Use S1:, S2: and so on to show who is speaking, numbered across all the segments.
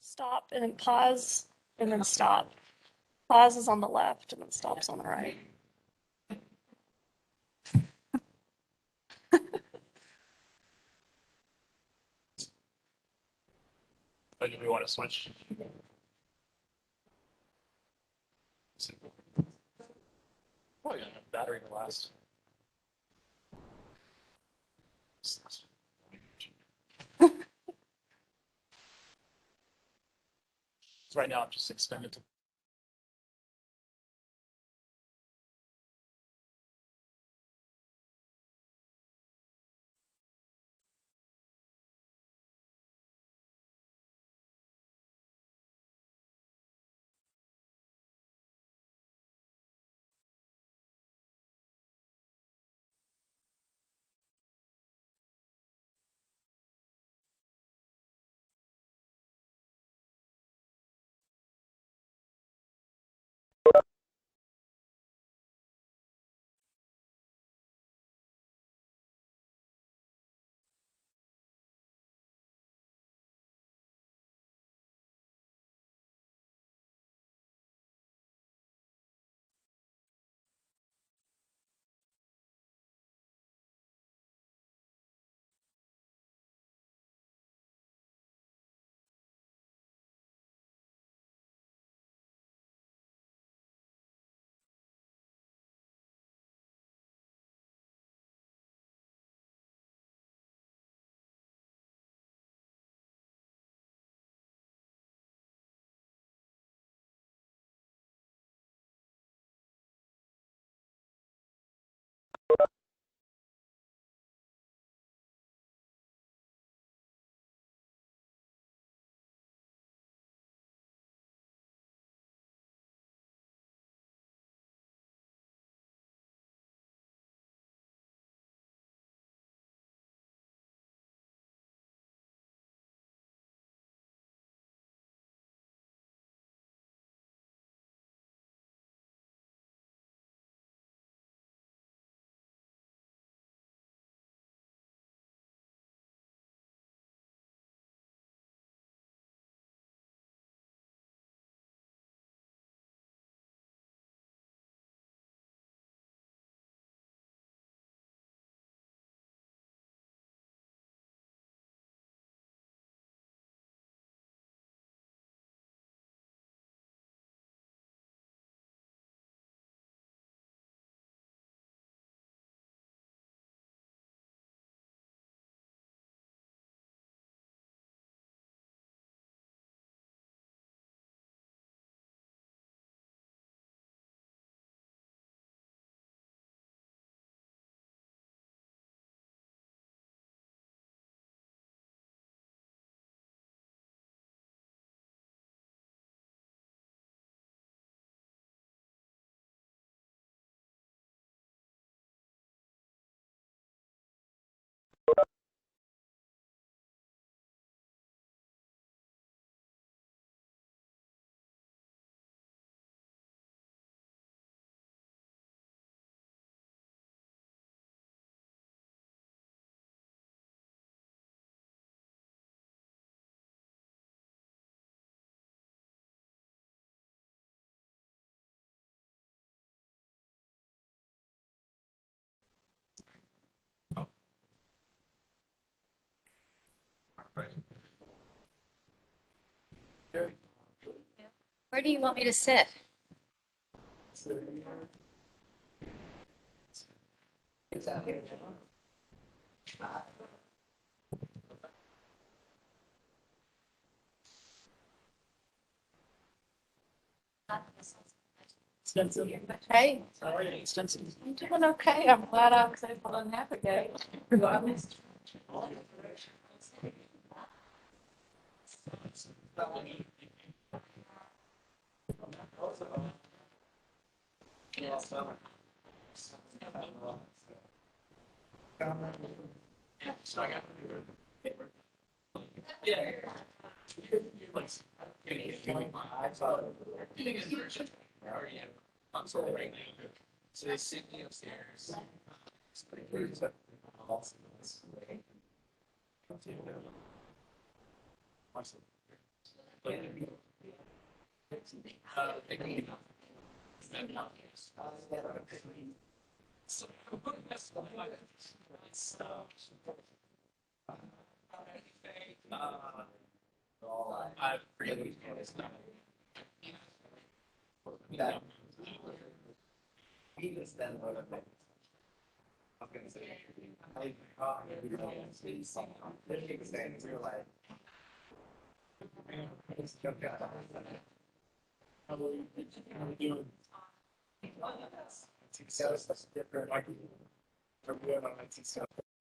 S1: Stop and then pause and then stop. Pause is on the left and then stops on the right.
S2: But do we want to switch? Oh, yeah, battery to last. So right now, I'm just extended to.
S3: Where do you want me to sit? Hey, I'm doing okay. I'm glad I was able to navigate.
S2: So they sent me upstairs. I really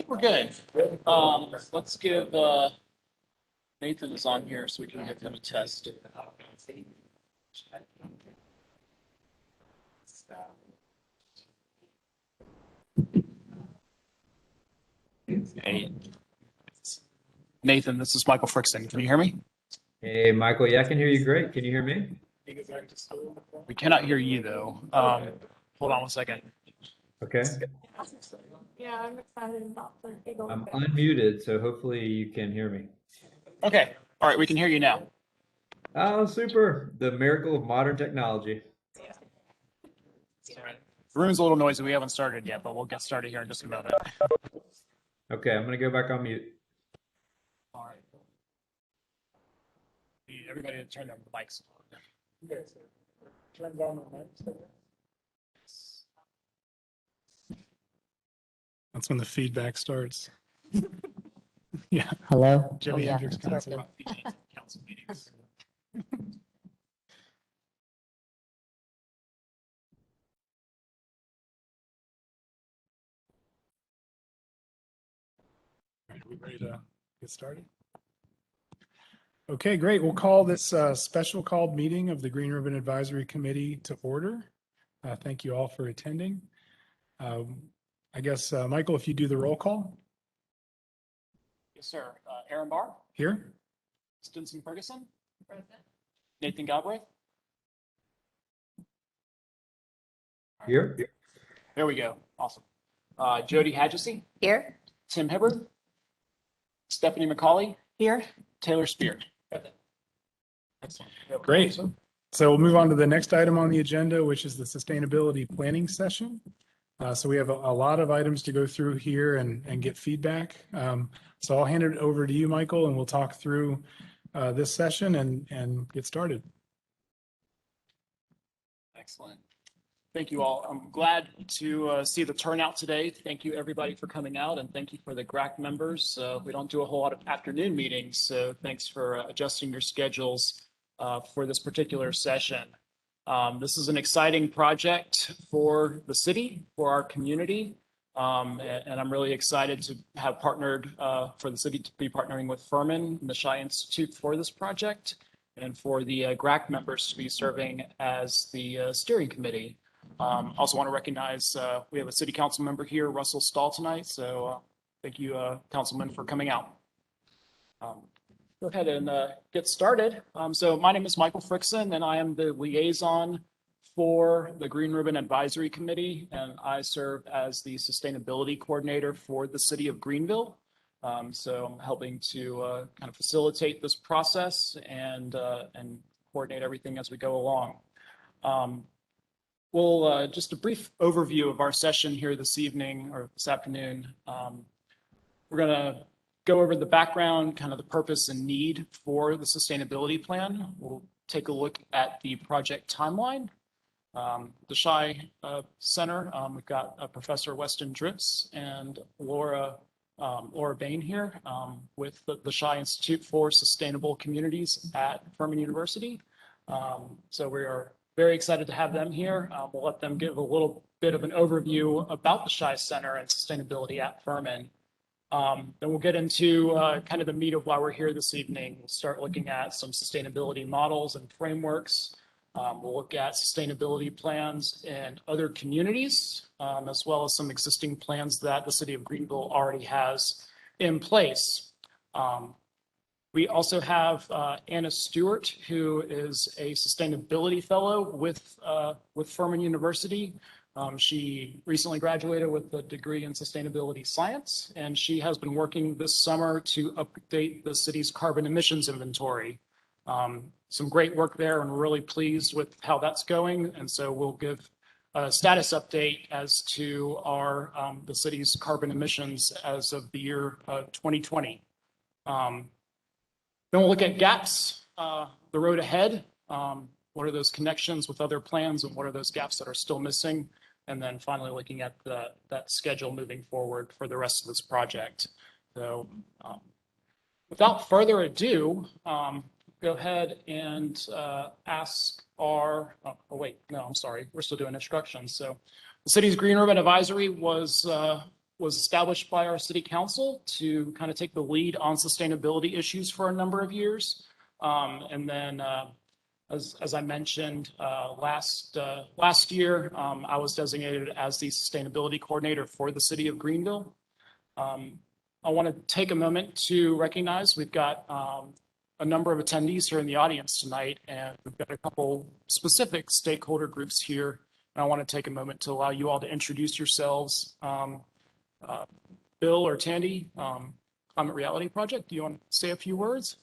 S2: we're good. Let's give Nathan is on here so we can give him a test. Hey, Nathan, this is Michael Frickson. Can you hear me?
S4: Hey, Michael. Yeah, I can hear you great. Can you hear me?
S2: We cannot hear you though. Hold on one second.
S4: Okay.
S1: Yeah, I'm excited about the Eagle.
S4: I'm unmuted, so hopefully you can hear me.
S2: Okay. All right. We can hear you now.
S4: Oh, super. The miracle of modern technology.
S2: The room's a little noisy. We haven't started yet, but we'll get started here in just a moment.
S4: Okay, I'm going to go back on mute.
S2: All right. Need everybody to turn their mics on. Turn down the mics.
S5: That's when the feedback starts. Yeah.
S6: Hello?
S5: Jimmy
S6: yeah,
S5: Hendricks
S6: it's
S5: Council.
S6: working.
S2: Council meetings.
S5: All right, are we ready to get started? Okay, great. We'll call this special called meeting of the Green Ribbon Advisory Committee to order. Thank you all for attending. I guess, Michael, if you do the roll call
S2: Yes, sir. Aaron Barr,
S5: here.
S2: Stinson Ferguson, Nathan Galbraith.
S4: Here?
S2: There we go. Awesome. Jody Hadjessy,
S3: Here?
S2: Tim Hibbard, Stephanie McCauley,
S3: Here?
S2: Taylor Spear.
S5: Great. So we'll move on to the next item on the agenda, which is the sustainability planning session. So we have a lot of items to go through here and get feedback. So I'll hand it over to you, Michael, and we'll talk through this session and get started.
S2: Excellent. Thank you all. I'm glad to see the turnout today. Thank you, everybody, for coming out, and thank you for the GRAC members. We don't do a whole lot of afternoon meetings, so thanks for adjusting your schedules for this particular session. This is an exciting project for the city, for our community, and I'm really excited to have partnered for the city to be partnering with Furman and the Shy Institute for this project, and for the GRAC members to be serving as the steering committee. Also want to recognize we have a city council member here, Russell Stahl, tonight. So thank you, Councilman, for coming out. Go ahead and get started. So my name is Michael Frickson, and I am the liaison for the Green Ribbon Advisory Committee, and I serve as the sustainability coordinator for the city of Greenville. So I'm helping to kind of facilitate this process and coordinate everything as we go along. Well, just a brief overview of our session here this evening or this afternoon. We're going to go over the background, kind of the purpose and need for the sustainability plan. We'll take a look at the project timeline. The Shy Center, we've got Professor Weston Dripps and Laura Bain here with the Shy Institute for Sustainable Communities at Furman University. So we are very excited to have them here. We'll let them give a little bit of an overview about the Shy Center and sustainability at Furman. Then we'll get into kind of the meat of why we're here this evening. We'll start looking at some sustainability models and frameworks. We'll look at sustainability plans in other communities, as well as some existing plans that the city of Greenville already has in place. We also have Anna Stewart, who is a sustainability fellow with Furman University. She recently graduated with a degree in sustainability science, and she has been working this summer to update the city's carbon emissions inventory. Some great work there, and we're really pleased with how that's going. And so we'll give a status update as to the city's carbon emissions as of the year 2020. Then we'll look at gaps, the road ahead. What are those connections with other plans, and what are those gaps that are still missing? And then finally looking at that schedule moving forward for the rest of this project. So without further ado, go ahead and ask our, oh wait, no, I'm sorry, we're still doing instructions. So the city's Green Urban Advisory was established by our city council to kind of take the lead on sustainability issues for a number of years. And then as I mentioned last year, I was designated as the sustainability coordinator for the city of Greenville. I want to take a moment to recognize we've got a number of attendees here in the audience tonight, and we've got a couple specific stakeholder groups here. And I want to take a moment to allow you all to introduce yourselves. Bill or Tandy, Climate Reality Project, do you want to say a few words?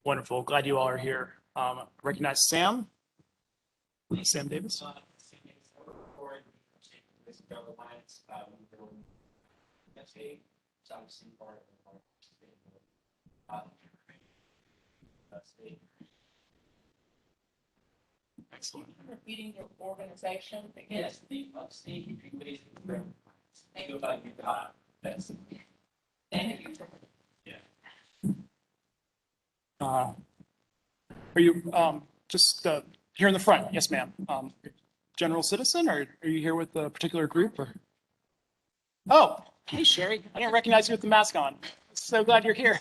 S2: Wonderful. Glad you all are here. Recognize Sam. Sam Davis. Excellent.
S3: Repeating your organization again.
S6: Yes, the upstate committee. Thank you about your time. That's.
S3: Thank you.
S2: Are you just here in the front? Yes, ma'am. General citizen, or are you here with a particular group? Or? Oh, hey, Sherry. I didn't recognize you with the mask on. So glad you're here.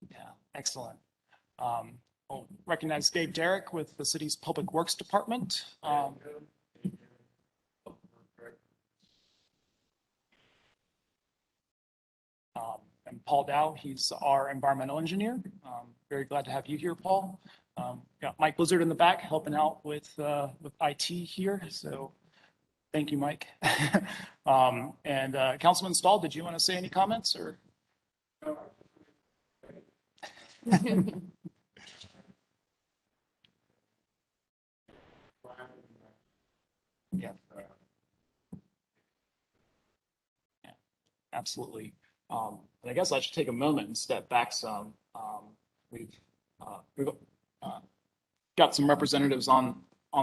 S2: Yeah, excellent. I'll recognize Dave Derrick with the city's Public Works Department. And Paul Dow, he's our environmental engineer. Very glad to have you here, Paul. Got Mike Blizzard in the back helping out with IT here. So thank you, Mike. And Councilman Stahl, did you want to say any comments or? Yeah. Yeah, absolutely. And I guess I should take a moment and step back some. We've got some representatives on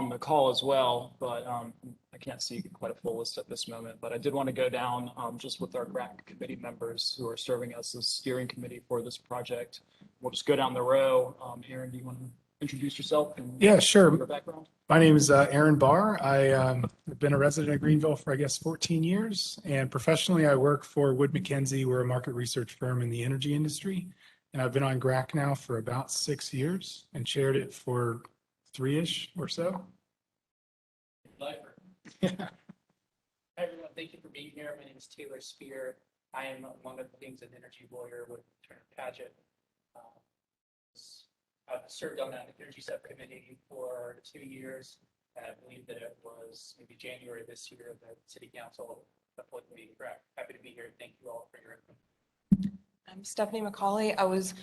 S2: the call as well, but I can't see quite a full list at this moment. But I did want to go down just with our GRAC committee members who are serving as the steering committee for this project. We'll just go down the row. Aaron, do you want to introduce yourself? And
S5: Yeah, sure.
S2: Your background.
S5: My name is Aaron Barr. I've been a resident of Greenville for, I guess, 14 years. And professionally, I work for Wood Mackenzie. We're a market research firm in the energy industry. And I've been on GRAC now for about 6 years and chaired it for 3-ish or so.
S6: Hi, everyone. Thank you for being here. My name is Taylor Spear. I am, among other things, an energy lawyer with Turner Paget. I've served on that energy subcommittee for 2 years. And I believe that it was maybe January this year that City Council appointed me. Happy to be here. Thank you all for your input.
S7: I'm Stephanie McCauley. I was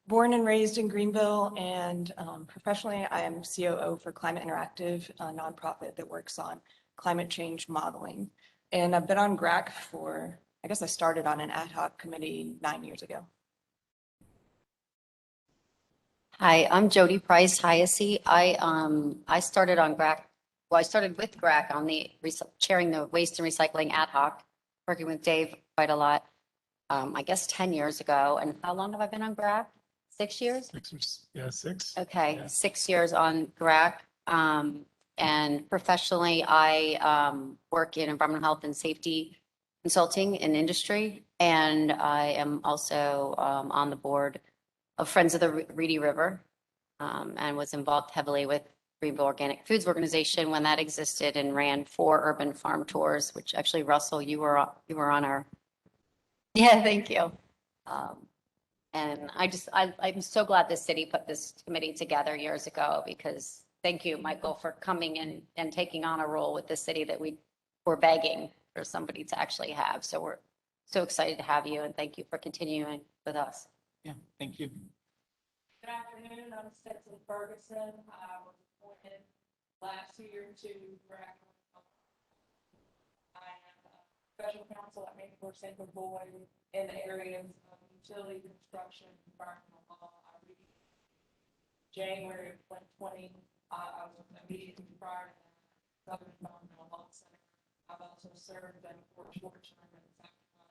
S7: born and raised in Greenville, and professionally, I am COO for Climate Interactive, a nonprofit that works on climate change modeling. And I've been on GRAC for, I guess I started on an ad hoc committee 9 years ago.
S8: Hi, I'm Jody Price Hyacey. I started on GRAC. Well, I started with GRAC on the chairing the waste and recycling ad hoc, working with Dave quite a lot. I guess 10 years ago. And how long have I been on GRAC? 6 years?
S5: Yeah, 6.
S8: Okay,
S5: Yeah.
S8: 6 years on GRAC. And professionally, I work in environmental health and safety consulting in industry. And I am also on the board of Friends of the Reedy River, and was involved heavily with Greenville Organic Foods Organization when that existed, and ran 4 urban farm tours, which actually, Russell, you were on our. Yeah, thank you. And I'm so glad the city put this committee together years ago, because thank you, Michael, for coming in and taking on a role with the city that we were begging for somebody to actually have. So we're so excited to have you, and thank you for continuing with us.
S2: Yeah, thank you.
S3: Good afternoon, I'm Stetson Ferguson. I was appointed last year to GRAC. I am a special counsel at Main Force Central Board in the areas of utility construction, environmental law. I read January of 2020. I was immediately prior to that, Southern Environmental Law Center. I've also served in a short term in South Carolina.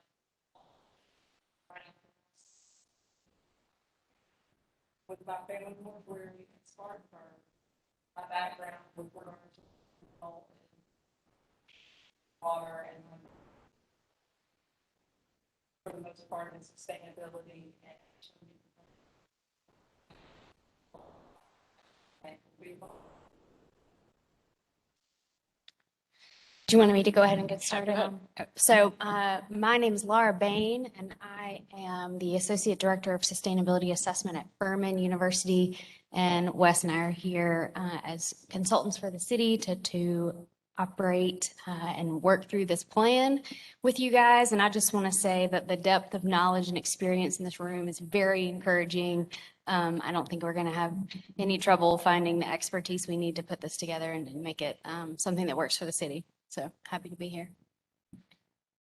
S3: With my family, where we can start from. My background with regard to water and for the most part in sustainability and
S9: Do you want me to go ahead and get started? So my name is Laura Bain, and I am the Associate Director of Sustainability Assessment at Furman University. And Wes and I are here as consultants for the city to operate and work through this plan with you guys. And I just want to say that the depth of knowledge and experience in this room is very encouraging. I don't think we're going to have any trouble finding the expertise we need to put this together and make it something that works for the city. So happy to be here.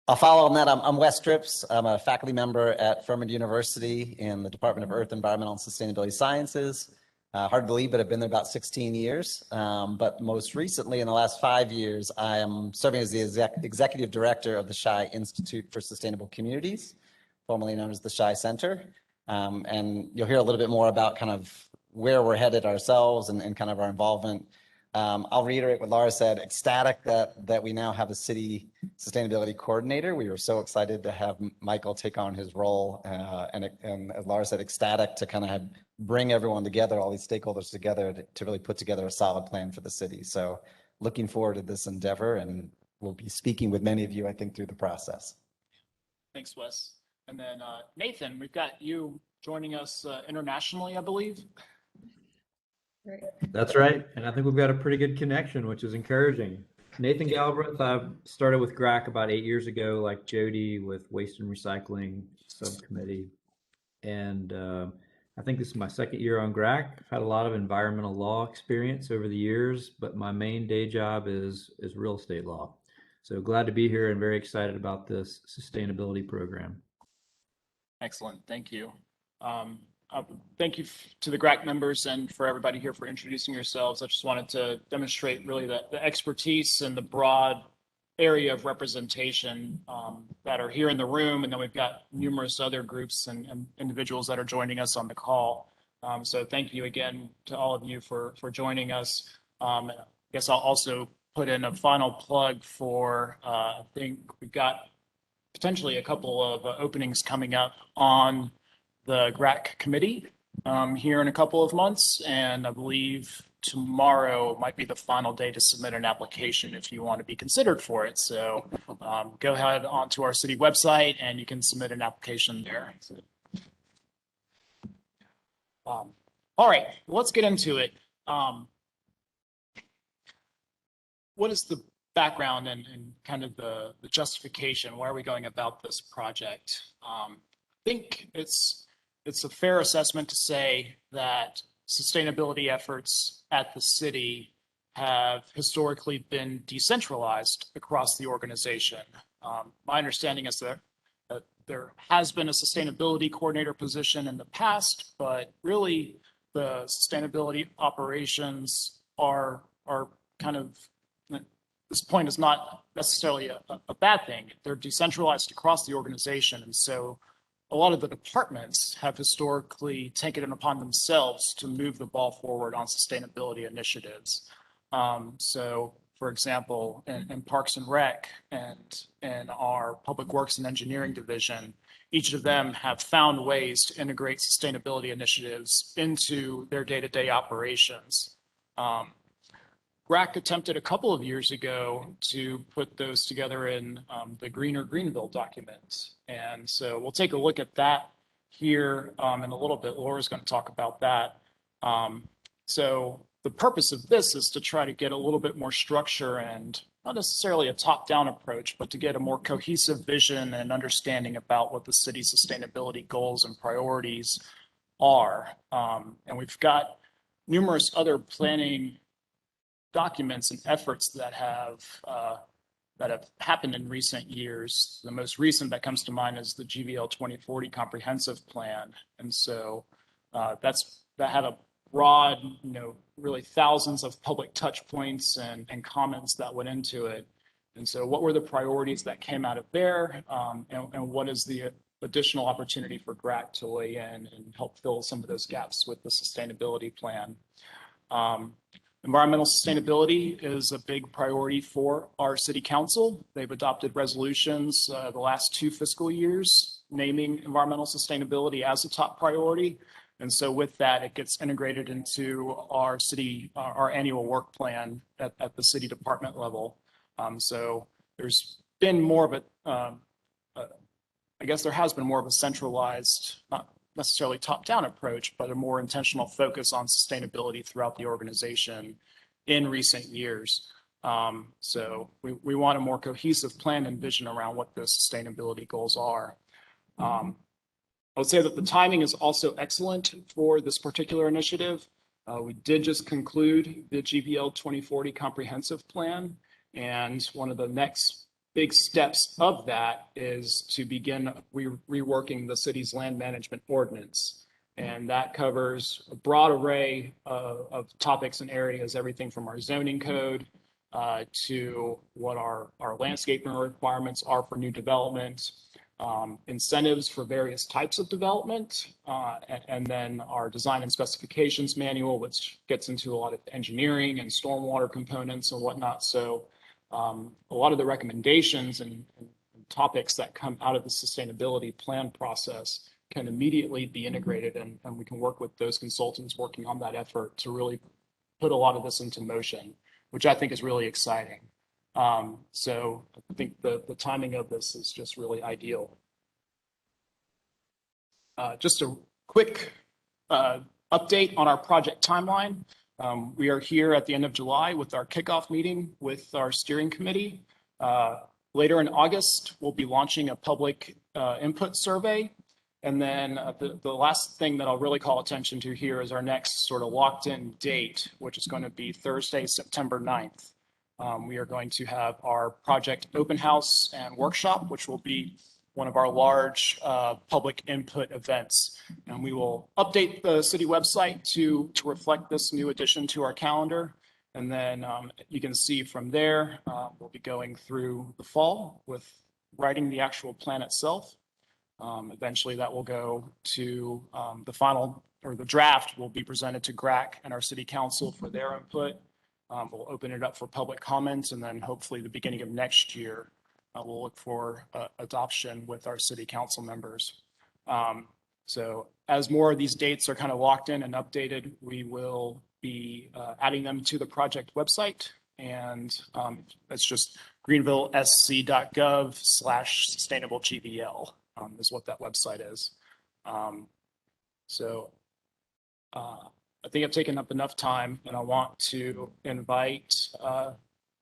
S10: I'll follow on that. I'm Wes Dripps. I'm a faculty member at Furman University in the Department of Earth, Environmental, and Sustainability Sciences. Hard to believe, but I've been there about 16 years. But most recently, in the last 5 years, I am serving as the executive director of the Shy Institute for Sustainable Communities, formerly known as the Shy Center. And you'll hear a little bit more about kind of where we're headed ourselves and kind of our involvement. I'll reiterate what Laura said, ecstatic that we now have a city sustainability coordinator. We were so excited to have Michael take on his role. And as Laura said, ecstatic to kind of bring everyone together, all these stakeholders together to really put together a solid plan for the city. So looking forward to this endeavor, and we'll be speaking with many of you, I think, through the process.
S2: Thanks, Wes. And then Nathan, we've got you joining us internationally, I believe.
S4: That's right. And I think we've got a pretty good connection, which is encouraging. Nathan Galbraith, I started with GRAC about 8 years ago, like Jody, with Waste and Recycling Subcommittee. And I think this is my second year on GRAC. I've had a lot of environmental law experience over the years, but my main day job is real estate law. So glad to be here and very excited about this sustainability program. Excellent.
S2: Thank you. Thank you to the GRAC members and for everybody here for introducing yourselves. I just wanted to demonstrate really the expertise and the broad area of representation that are here in the room. And then we've got numerous other groups and individuals that are joining us on the call. So thank you again to all of you for joining us. I guess I'll also put in a final plug for, I think we've got potentially a couple of openings coming up on the GRAC committee here in a couple of months. And I believe tomorrow might be the final day to submit an application if you want to be considered for it. So go ahead onto our city website and you can submit an application there. All right, let's get into it. What is the background and kind of the justification? Why are we going about this project? I think it's a fair assessment to say that sustainability efforts at the city have historically been decentralized across the organization. My understanding is that there has been a sustainability coordinator position in the past, but really the sustainability operations are kind of, this point is not necessarily a bad thing. They're decentralized across the organization. And so a lot of the departments have historically taken it upon themselves to move the ball forward on sustainability initiatives. So, for example, in Parks and Rec and in our Public Works and Engineering division, each of them have found ways to integrate sustainability initiatives into their day-to-day operations. GRAC attempted a couple of years ago to put those together in the Greener Greenville document. And so we'll take a look at that here in a little bit. Laura's going to talk about that. So the purpose of this is to try to get a little bit more structure and not necessarily a top-down approach, but to get a more cohesive vision and understanding about what the city's sustainability goals and priorities are. And we've got numerous other planning documents and efforts that have happened in recent years. The most recent that comes to mind is the GVL 2040 Comprehensive Plan. And so that had a broad, really thousands of public touch points and comments that went into it. And so what were the priorities that came out of there? And what is the additional opportunity for GRAC to weigh in and help fill some of those gaps with the sustainability plan? Environmental sustainability is a big priority for our city council. They've adopted resolutions the last 2 fiscal years, naming environmental sustainability as a top priority. And so with that, it gets integrated into our city, our annual work plan at the city department level. So there's been more of I guess there has been more of a centralized, not necessarily top-down approach, but a more intentional focus on sustainability throughout the organization in recent years. So we want a more cohesive plan and vision around what the sustainability goals are. I would say that the timing is also excellent for this particular initiative. We did just conclude the GVL 2040 Comprehensive Plan, and one of the next big steps of that is to begin reworking the city's land management ordinance. And that covers a broad array of topics and areas, everything from our zoning code to what our landscaping requirements are for new development, incentives for various types of development, and then our design and specifications manual, which gets into a lot of engineering and stormwater components and whatnot. So a lot of the recommendations and topics that come out of the sustainability plan process can immediately be integrated, and we can work with those consultants working on that effort to really put a lot of this into motion, which I think is really exciting. So I think the timing of this is just really ideal. Just a quick update on our project timeline. We are here at the end of July with our kickoff meeting with our steering committee. Later in August, we'll be launching a public input survey. And then the last thing that I'll really call attention to here is our next sort of locked in date, which is going to be Thursday, September 9th. We are going to have our project open house and workshop, which will be one of our large public input events. And we will update the city website to reflect this new addition to our calendar. And then you can see from there, we'll be going through the fall with writing the actual plan itself. Eventually that will go to the final, or the draft will be presented to GRAC and our city council for their input. We'll open it up for public comments, and then hopefully the beginning of next year, we'll look for adoption with our city council members. So as more of these dates are kind of locked in and updated, we will be adding them to the project website. And it's just greenvillesc.gov/sustainableGVL is what that website is. So I think I've taken up enough time, and I want to invite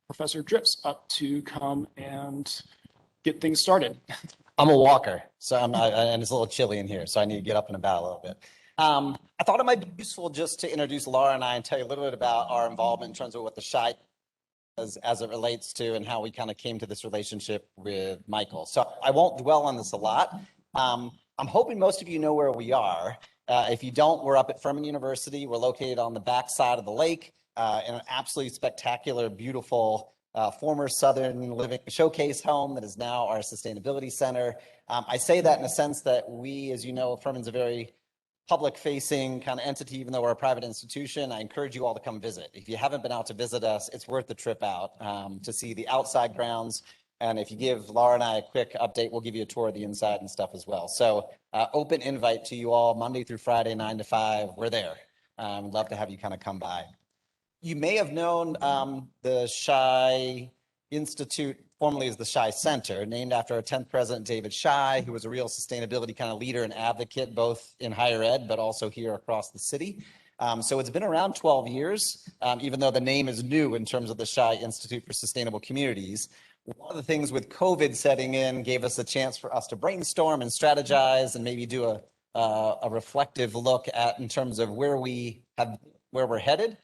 S2: Professor Drips up to come and get things started.
S10: I'm a walker, so and it's a little chilly in here, so I need to get up and about a little bit. I thought it might be useful just to introduce Laura and I and tell you a little bit about our involvement in terms of what the Chi as it relates to and how we kind of came to this relationship with Michael. So I won't dwell on this a lot. I'm hoping most of you know where we are. If you don't, we're up at Furman University. We're located on the back side of the lake in an absolutely spectacular, beautiful former Southern Living Showcase home that is now our sustainability center. I say that in a sense that we, as you know, Furman's a very public-facing kind of entity, even though we're a private institution. I encourage you all to come visit. If you haven't been out to visit us, it's worth the trip out to see the outside grounds. And if you give Laura and I a quick update, we'll give you a tour of the inside and stuff as well. So open invite to you all Monday through Friday, 9 to 5. We're there. We'd love to have you kind of come by. You may have known the Shy Institute, formerly as the Shy Center, named after our 10th president, David Shy, who was a real sustainability kind of leader and advocate, both in higher ed, but also here across the city. So it's been around 12 years, even though the name is new in terms of the Shy Institute for Sustainable Communities. One of the things with COVID setting in gave us a chance for us to brainstorm and strategize and maybe do a reflective look at in terms of where we're headed.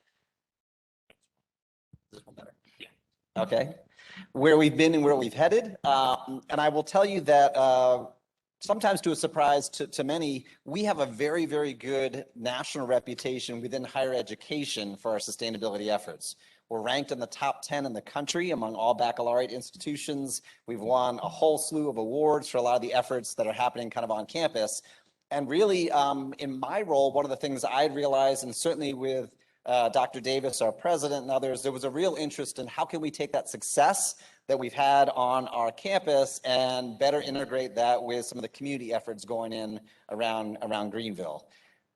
S10: This one better. Yeah. Okay. Where we've been and where we've headed. And I will tell you that sometimes to a surprise to many, we have a very, very good national reputation within higher education for our sustainability efforts. We're ranked in the top 10 in the country among all baccalaureate institutions. We've won a whole slew of awards for a lot of the efforts that are happening kind of on campus. And really, in my role, one of the things I realized, and certainly with Dr. Davis, our president, and others, there was a real interest in how can we take that success that we've had on our campus and better integrate that with some of the community efforts going in around Greenville.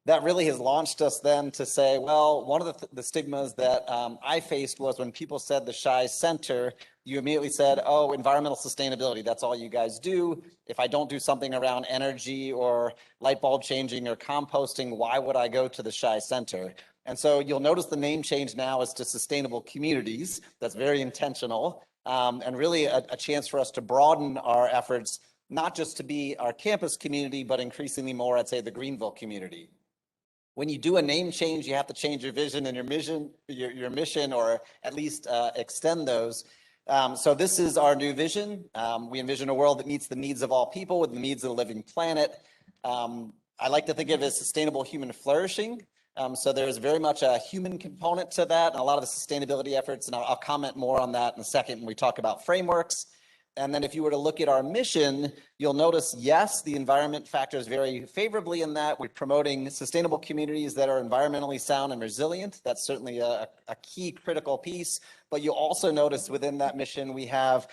S10: That really has launched us then to say, well, one of the stigmas that I faced was when people said the Shy Center, you immediately said, oh, environmental sustainability, that's all you guys do. If I don't do something around energy or light bulb changing or composting, why would I go to the Shy Center? And so you'll notice the name change now is to Sustainable Communities. That's very intentional and really a chance for us to broaden our efforts, not just to be our campus community, but increasingly more, I'd say, the Greenville community. When you do a name change, you have to change your vision and your mission, or at least extend those. So this is our new vision. We envision a world that meets the needs of all people with the needs of the living planet. I like to think of it as sustainable human flourishing. So there's very much a human component to that and a lot of the sustainability efforts. And I'll comment more on that in a second when we talk about frameworks. And then if you were to look at our mission, you'll notice, yes, the environment factors very favorably in that. We're promoting sustainable communities that are environmentally sound and resilient. That's certainly a key critical piece. But you'll also notice within that mission, we have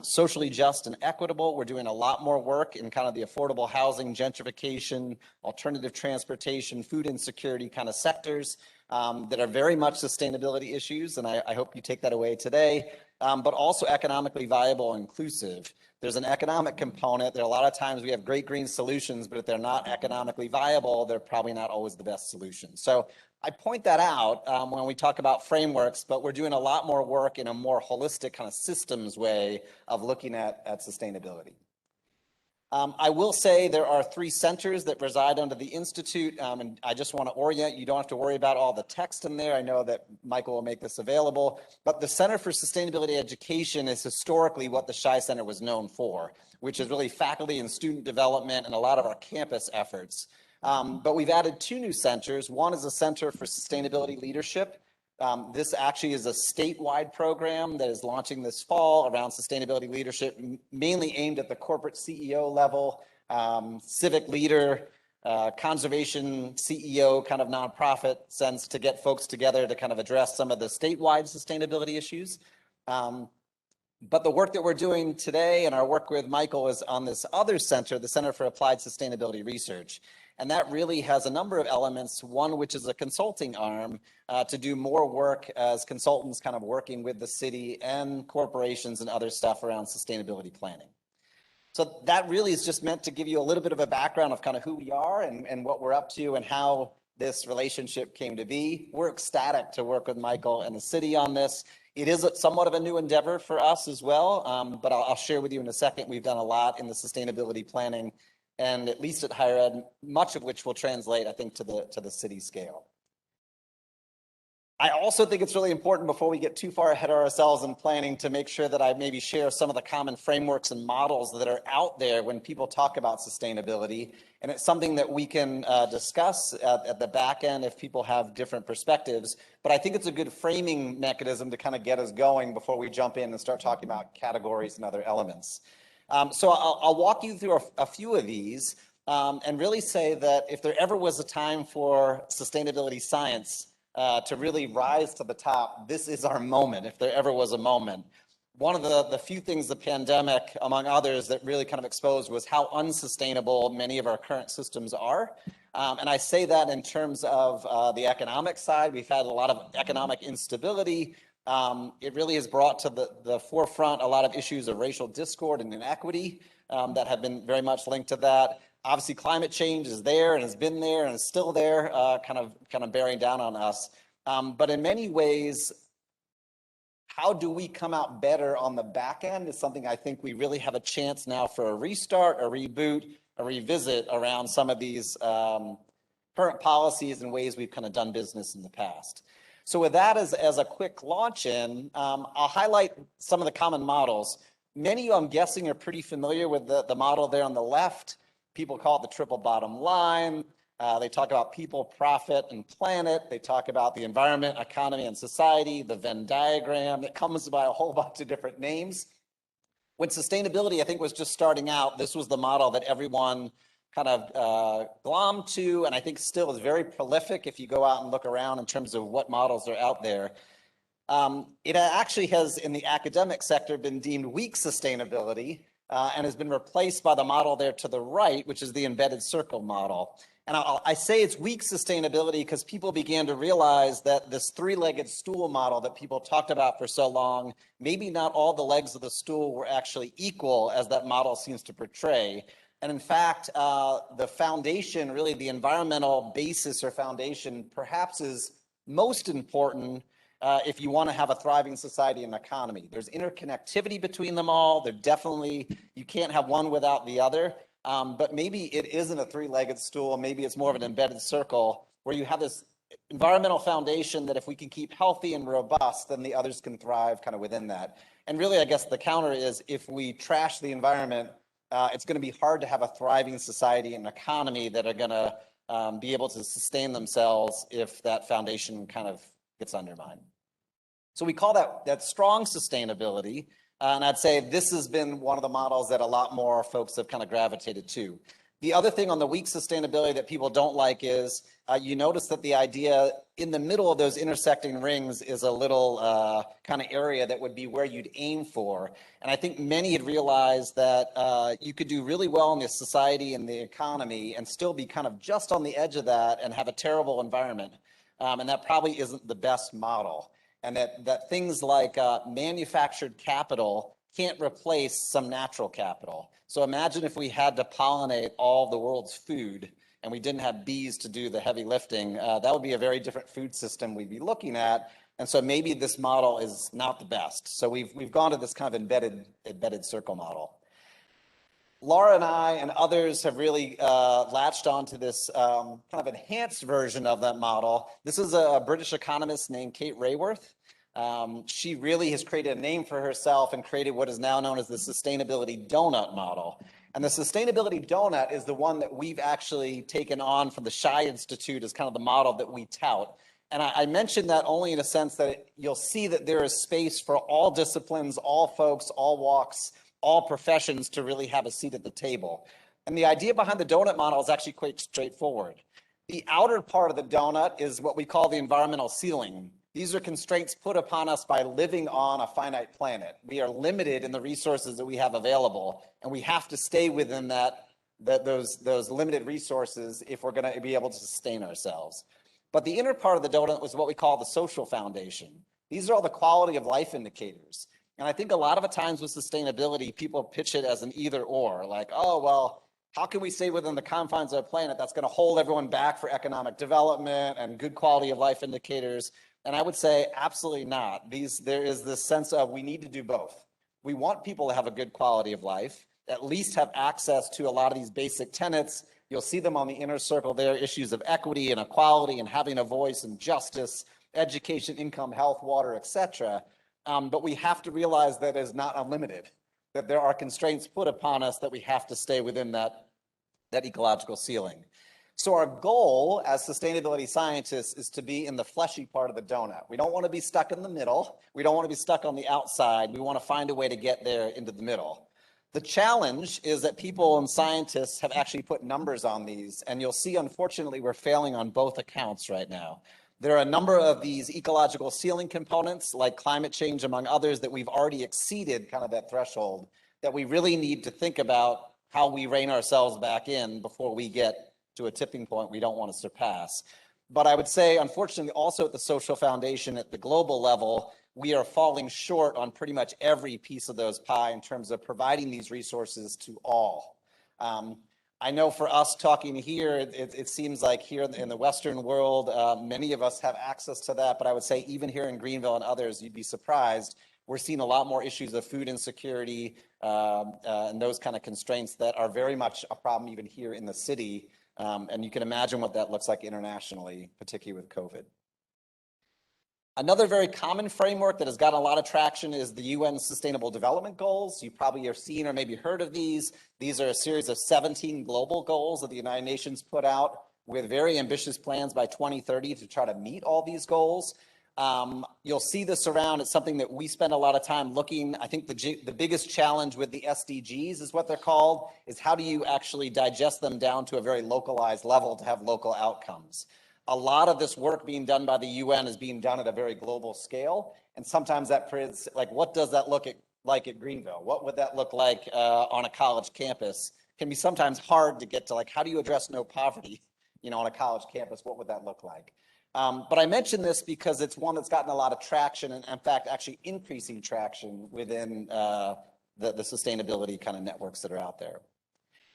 S10: socially just and equitable. We're doing a lot more work in kind of the affordable housing, gentrification, alternative transportation, food insecurity kind of sectors that are very much sustainability issues. And I hope you take that away today. But also economically viable and inclusive. There's an economic component. There are a lot of times we have great green solutions, but if they're not economically viable, they're probably not always the best solution. So I point that out when we talk about frameworks, but we're doing a lot more work in a more holistic kind of systems way of looking at sustainability. I will say there are 3 centers that reside under the Institute, and I just want to orient, you don't have to worry about all the text in there. I know that Michael will make this available, but the Center for Sustainability Education is historically what the Shy Center was known for, which is really faculty and student development and a lot of our campus efforts. But we've added 2 new centers. One is a Center for Sustainability Leadership. This actually is a statewide program that is launching this fall around sustainability leadership, mainly aimed at the corporate CEO level, civic leader, conservation CEO kind of nonprofit sense to get folks together to kind of address some of the statewide sustainability issues. But the work that we're doing today and our work with Michael is on this other center, the Center for Applied Sustainability Research. And that really has a number of elements, one which is a consulting arm to do more work as consultants kind of working with the city and corporations and other stuff around sustainability planning. So that really is just meant to give you a little bit of a background of kind of who we are and what we're up to and how this relationship came to be. We're ecstatic to work with Michael and the city on this. It is somewhat of a new endeavor for us as well, but I'll share with you in a second. We've done a lot in the sustainability planning and at least at higher ed, much of which will translate, I think, to the city scale. I also think it's really important before we get too far ahead of ourselves in planning to make sure that I maybe share some of the common frameworks and models that are out there when people talk about sustainability. And it's something that we can discuss at the back end if people have different perspectives. But I think it's a good framing mechanism to kind of get us going before we jump in and start talking about categories and other elements. So I'll walk you through a few of these and really say that if there ever was a time for sustainability science to really rise to the top, this is our moment, if there ever was a moment. One of the few things the pandemic, among others, that really kind of exposed was how unsustainable many of our current systems are. And I say that in terms of the economic side. We've had a lot of economic instability. It really has brought to the forefront a lot of issues of racial discord and inequity that have been very much linked to that. Obviously, climate change is there and has been there and is still there, kind of bearing down on us. But in many ways, how do we come out better on the back end is something I think we really have a chance now for a restart, a reboot, a revisit around some of these current policies and ways we've kind of done business in the past. So with that as a quick launch in, I'll highlight some of the common models. Many of you, I'm guessing, are pretty familiar with the model there on the left. People call it the triple bottom line. They talk about people, profit, and planet. They talk about the environment, economy, and society, the Venn diagram. It comes by a whole bunch of different names. When sustainability, I think, was just starting out, this was the model that everyone kind of glommed to, and I think still is very prolific if you go out and look around in terms of what models are out there. It actually has, in the academic sector, been deemed weak sustainability and has been replaced by the model there to the right, which is the embedded circle model. And I say it's weak sustainability because people began to realize that this three-legged stool model that people talked about for so long, maybe not all the legs of the stool were actually equal as that model seems to portray. And in fact, the foundation, really the environmental basis or foundation, perhaps is most important if you want to have a thriving society and economy. There's interconnectivity between them all. They're definitely, you can't have one without the other. But maybe it isn't a three-legged stool. Maybe it's more of an embedded circle where you have this environmental foundation that if we can keep healthy and robust, then the others can thrive kind of within that. And really, I guess the counter is if we trash the environment, it's going to be hard to have a thriving society and economy that are going to be able to sustain themselves if that foundation kind of gets undermined. So we call that strong sustainability. And I'd say this has been one of the models that a lot more folks have kind of gravitated to. The other thing on the weak sustainability that people don't like is you notice that the idea in the middle of those intersecting rings is a little kind of area that would be where you'd aim for. And I think many had realized that you could do really well in the society and the economy and still be kind of just on the edge of that and have a terrible environment. And that probably isn't the best model. And that things like manufactured capital can't replace some natural capital. So imagine if we had to pollinate all the world's food and we didn't have bees to do the heavy lifting. That would be a very different food system we'd be looking at. And so maybe this model is not the best. So we've gone to this kind of embedded circle model. Laura and I and others have really latched onto this kind of enhanced version of that model. This is a British economist named Kate Raworth. She really has created a name for herself and created what is now known as the sustainability donut model. And the sustainability donut is the one that we've actually taken on from the Shy Institute as kind of the model that we tout. And I mentioned that only in a sense that you'll see that there is space for all disciplines, all folks, all walks, all professions to really have a seat at the table. And the idea behind the donut model is actually quite straightforward. The outer part of the donut is what we call the environmental ceiling. These are constraints put upon us by living on a finite planet. We are limited in the resources that we have available, and we have to stay within those limited resources if we're going to be able to sustain ourselves. But the inner part of the donut was what we call the social foundation. These are all the quality of life indicators. And I think a lot of the times with sustainability, people pitch it as an either or, like, oh, well, how can we stay within the confines of the planet that's going to hold everyone back for economic development and good quality of life indicators? And I would say absolutely not. There is this sense of we need to do both. We want people to have a good quality of life, at least have access to a lot of these basic tenets. You'll see them on the inner circle there, issues of equity and equality and having a voice and justice education, income, health, water, et cetera. But we have to realize that it is not unlimited, that there are constraints put upon us that we have to stay within that ecological ceiling. So our goal as sustainability scientists is to be in the fleshy part of the donut. We don't want to be stuck in the middle. We don't want to be stuck on the outside. We want to find a way to get there into the middle. The challenge is that people and scientists have actually put numbers on these, and you'll see, unfortunately, we're failing on both accounts right now. There are a number of these ecological ceiling components, like climate change, among others, that we've already exceeded kind of that threshold, that we really need to think about how we rein ourselves back in before we get to a tipping point we don't want to surpass. But I would say, unfortunately, also at the social foundation, at the global level, we are falling short on pretty much every piece of those pie in terms of providing these resources to all. I know for us talking here, it seems like here in the Western world, many of us have access to that, but I would say even here in Greenville and others, you'd be surprised. We're seeing a lot more issues of food insecurity and those kind of constraints that are very much a problem even here in the city. And you can imagine what that looks like internationally, particularly with COVID. Another very common framework that has gotten a lot of traction is the UN Sustainable Development Goals. You probably have seen or maybe heard of these. These are a series of 17 global goals that the United Nations put out with very ambitious plans by 2030 to try to meet all these goals. You'll see this around. It's something that we spend a lot of time looking. I think the biggest challenge with the SDGs is what they're called, is how do you actually digest them down to a very localized level to have local outcomes. A lot of this work being done by the UN is being done at a very global scale. And sometimes that creates, like, what does that look like at Greenville? What would that look like on a college campus? Can be sometimes hard to get to, like, how do you address no poverty, on a college campus? What would that look like? But I mention this because it's one that's gotten a lot of traction and, in fact, actually increasing traction within the sustainability kind of networks that are out there.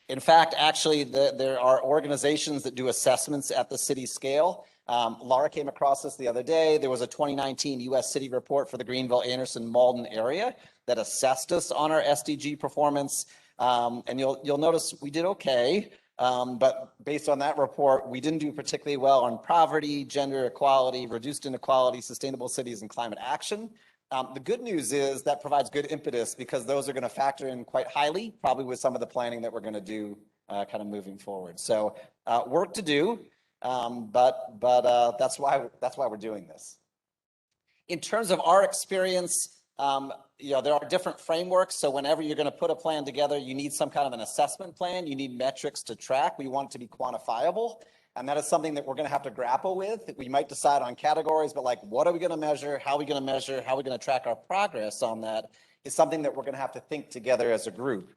S10: In fact, actually, there are organizations that do assessments at the city scale. Laura came across this the other day. There was a 2019 U.S. City report for the Greenville, Anderson, Malden area that assessed us on our SDG performance. And you'll notice we did okay. But based on that report, we didn't do particularly well on poverty, gender equality, reduced inequality, sustainable cities, and climate action. The good news is that provides good impetus because those are going to factor in quite highly, probably with some of the planning that we're going to do kind of moving forward. So work to do, but that's why we're doing this. In terms of our experience, there are different frameworks. So whenever you're going to put a plan together, you need some kind of an assessment plan. You need metrics to track. We want it to be quantifiable. And that is something that we're going to have to grapple with. We might decide on categories, but like, what are we going to measure? How are we going to measure? How are we going to track our progress on that is something that we're going to have to think together as a group.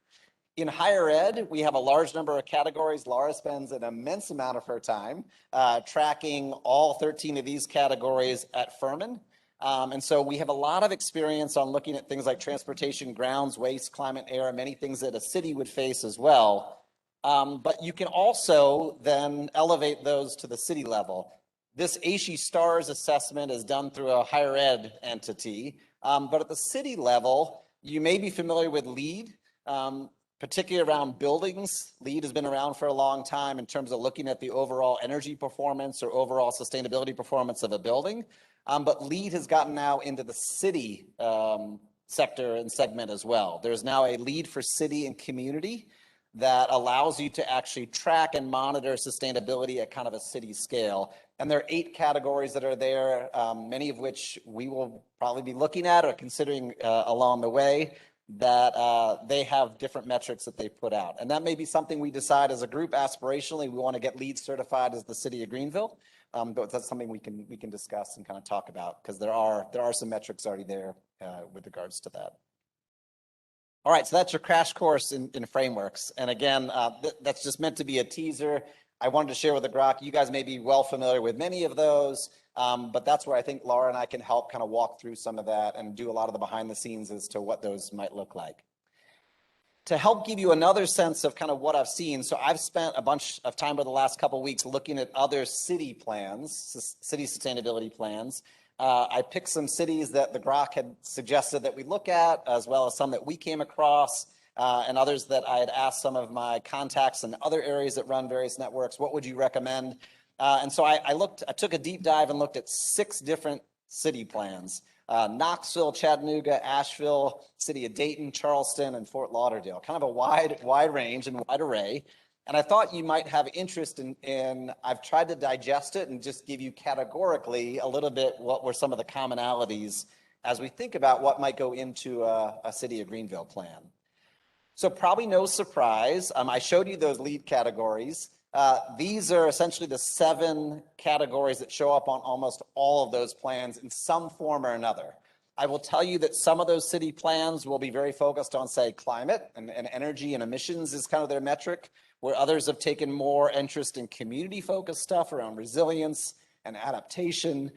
S10: In higher ed, we have a large number of categories. Laura spends an immense amount of her time tracking all 13 of these categories at Furman. And so we have a lot of experience on looking at things like transportation, grounds, waste, climate, air, many things that a city would face as well. But you can also then elevate those to the city level. This ASHE STARS assessment is done through a higher ed entity. But at the city level, you may be familiar with LEED, particularly around buildings. LEED has been around for a long time in terms of looking at the overall energy performance or overall sustainability performance of a building. But LEED has gotten now into the city sector and segment as well. There's now a LEED for city and community that allows you to actually track and monitor sustainability at kind of a city scale. And there are 8 categories that are there, many of which we will probably be looking at or considering along the way, that they have different metrics that they put out. And that may be something we decide as a group aspirationally, we want to get LEED certified as the city of Greenville. But that's something we can discuss and kind of talk about because there are some metrics already there with regards to that. All right, so that's your crash course in frameworks. And again, that's just meant to be a teaser. I wanted to share with the GRAC. You guys may be well familiar with many of those, but that's where I think Laura and I can help kind of walk through some of that and do a lot of the behind the scenes as to what those might look like. To help give you another sense of kind of what I've seen, so I've spent a bunch of time over the last couple of weeks looking at other city plans, city sustainability plans. I picked some cities that the GRAC had suggested that we look at, as well as some that we came across, and others that I had asked some of my contacts in other areas that run various networks, what would you recommend? And so I took a deep dive and looked at 6 different city plans. Knoxville, Chattanooga, Asheville, city of Dayton, Charleston, and Fort Lauderdale, kind of a wide range and wide array. And I thought you might have interest in, I've tried to digest it and just give you categorically a little bit what were some of the commonalities as we think about what might go into a city of Greenville plan. So probably no surprise, I showed you those lead categories. These are essentially the 7 categories that show up on almost all of those plans in some form or another. I will tell you that some of those city plans will be very focused on, say, climate and energy and emissions is kind of their metric, where others have taken more interest in community-focused stuff around resilience and adaptation.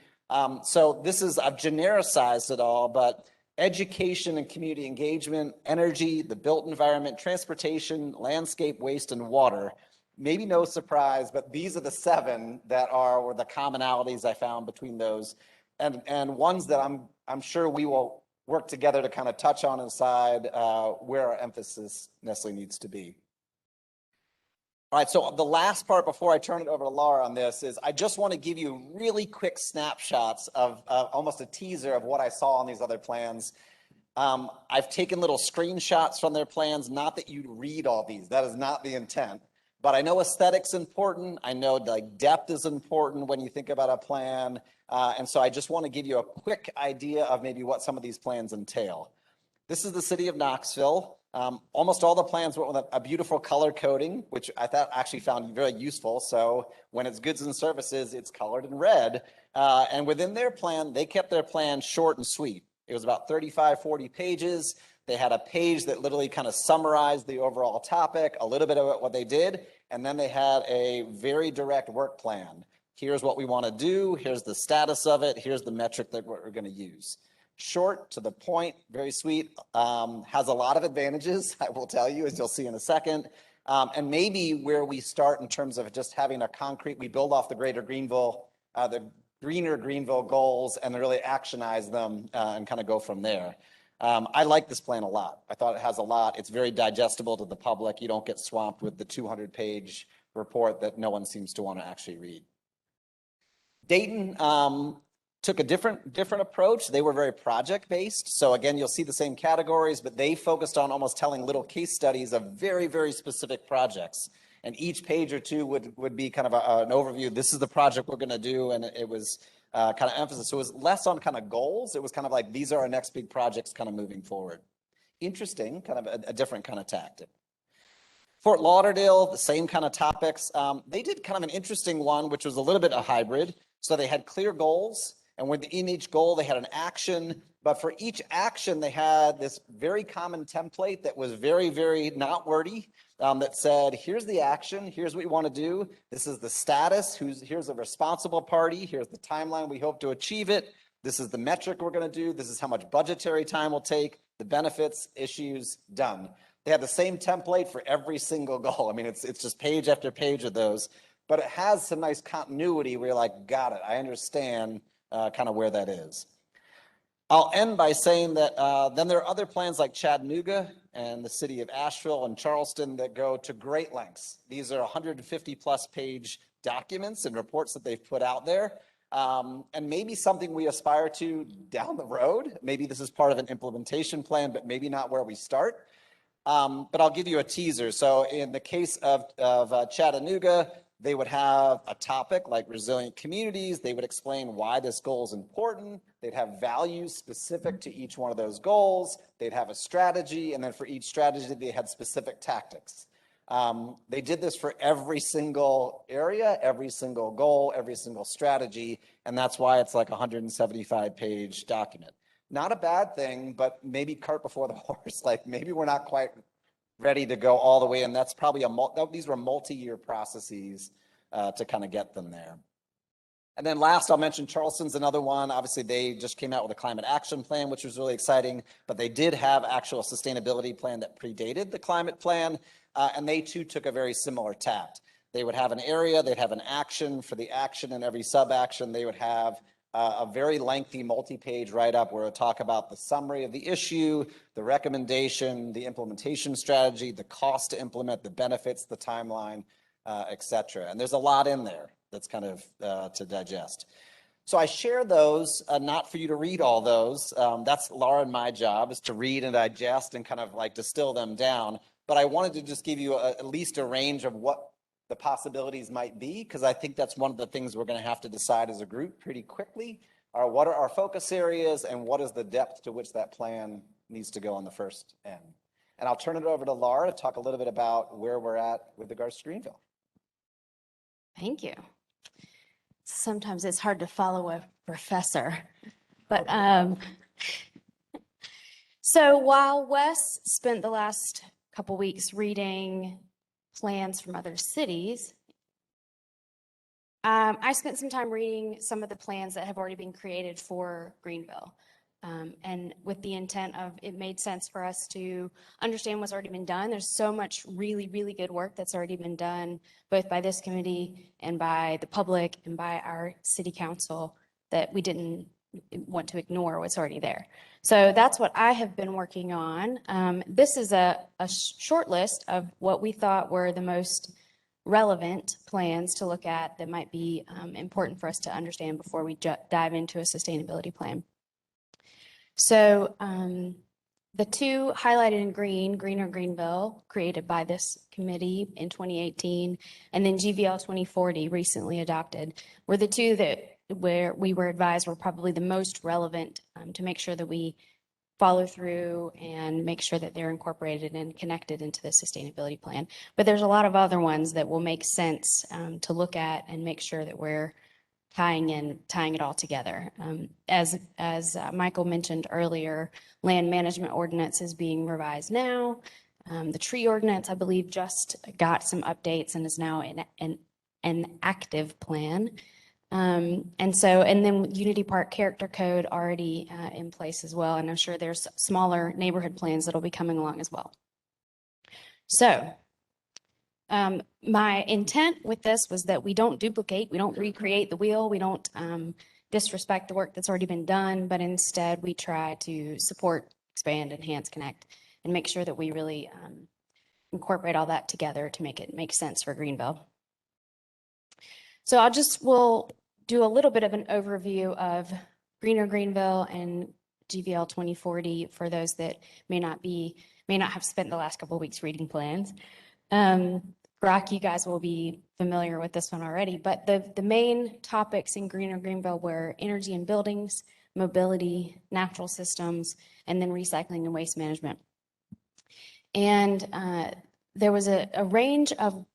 S10: So this is, I've genericized it all, but education and community engagement, energy, the built environment, transportation, landscape, waste, and water. Maybe no surprise, but these are the 7 that were the commonalities I found between those, and ones that I'm sure we will work together to kind of touch on and decide where our emphasis necessarily needs to be. All right, so the last part before I turn it over to Laura on this is I just want to give you really quick snapshots of almost a teaser of what I saw on these other plans. I've taken little screenshots from their plans, not that you read all these, that is not the intent. But I know aesthetics important. I know like depth is important when you think about a plan. And so I just want to give you a quick idea of maybe what some of these plans entail. This is the city of Knoxville. Almost all the plans went with a beautiful color coding, which I thought actually found very useful. So when it's goods and services, it's colored in red. And within their plan, they kept their plan short and sweet. It was about 35, 40 pages. They had a page that literally kind of summarized the overall topic, a little bit of what they did, and then they had a very direct work plan. Here's what we want to do. Here's the status of it. Here's the metric that we're going to use. Short, to the point, very sweet, has a lot of advantages, I will tell you, as you'll see in a second. And maybe where we start in terms of just having a concrete, we build off the greater Greenville, the greener Greenville goals and really actionize them and kind of go from there. I like this plan a lot. I thought it has a lot. It's very digestible to the public. You don't get swamped with the 200-page report that no one seems to want to actually read. Dayton took a different approach. They were very project-based. So again, you'll see the same categories, but they focused on almost telling little case studies of very, very specific projects. And each page or two would be kind of an overview. This is the project we're going to do, and it was kind of emphasis. So it was less on kind of goals. It was kind of like, these are our next big projects kind of moving forward. Interesting, kind of a different kind of tactic. Fort Lauderdale, the same kind of topics. They did kind of an interesting one, which was a little bit a hybrid. So they had clear goals, and within each goal, they had an action. But for each action, they had this very common template that was very, very not wordy, that said, here's the action, here's what we want to do. This is the status, here's a responsible party, here's the timeline we hope to achieve it. This is the metric we're going to do. This is how much budgetary time will take, the benefits, issues, done. They have the same template for every single goal. I mean, it's just page after page of those, but it has some nice continuity where you're like, got it, I understand kind of where that is. I'll end by saying that then there are other plans like Chattanooga and the city of Asheville and Charleston that go to great lengths. These are 150 plus page documents and reports that they've put out there. And maybe something we aspire to down the road. Maybe this is part of an implementation plan, but maybe not where we start. But I'll give you a teaser. So in the case of Chattanooga, they would have a topic like resilient communities. They would explain why this goal is important. They'd have values specific to each one of those goals. They'd have a strategy, and then for each strategy, they had specific tactics. They did this for every single area, every single goal, every single strategy, and that's why it's like a 175-page document. Not a bad thing, but maybe cart before the horse. Like maybe we're not quite ready to go all the way, and that's probably these were multi-year processes to kind of get them there. And then last, I'll mention Charleston's another one. Obviously, they just came out with a climate action plan, which was really exciting, but they did have actual sustainability plan that predated the climate plan, and they too took a very similar tact. They would have an area, they'd have an action. For the action and every sub-action, they would have a very lengthy multi-page write-up where it would talk about the summary of the issue, the recommendation, the implementation strategy, the cost to implement, the benefits, the timeline, et cetera. And there's a lot in there. that's kind of to digest. So I share those, not for you to read all those. That's Laura and my job, is to read and digest and kind of like distill them down. But I wanted to just give you at least a range of what the possibilities might be, because I think that's one of the things we're going to have to decide as a group pretty quickly. What are our focus areas, and what is the depth to which that plan needs to go on the first end? And I'll turn it over to Laura to talk a little bit about where we're at with regards to Greenville.
S9: Thank you. Sometimes it's hard to follow a professor, but so while Wes spent the last couple weeks reading plans from other cities, I spent some time reading some of the plans that have already been created for Greenville. And with the intent of, it made sense for us to understand what's already been done. There's so much really, really good work that's already been done, both by this committee and by the public and by our city council, that we didn't want to ignore what's already there. So that's what I have been working on. This is a short list of what we thought were the most relevant plans to look at that might be important for us to understand before we dive into a sustainability plan. So the two highlighted in green, Greener Greenville, created by this committee in 2018, and then GVL 2040, recently adopted, were the two that where we were advised were probably the most relevant to make sure that we follow through and make sure that they're incorporated and connected into the sustainability plan. But there's a lot of other ones that will make sense to look at and make sure that we're tying it all together. As Michael mentioned earlier, land management ordinance is being revised now. The tree ordinance, I believe, just got some updates and is now an active plan. And then Unity Park Character Code already in place as well. And I'm sure there's smaller neighborhood plans that'll be coming along as well. So my intent with this was that we don't duplicate, we don't recreate the wheel, we don't disrespect the work that's already been done, but instead we try to support, expand, enhance, connect, and make sure that we really incorporate all that together to make it make sense for Greenville. So we'll do a little bit of an overview of Greener Greenville and GVL 2040 for those that may not have spent the last couple of weeks reading plans. GRAC, you guys will be familiar with this one already, but the main topics in Greener Greenville were energy and buildings, mobility, natural systems, and then recycling and waste management. And there was a range of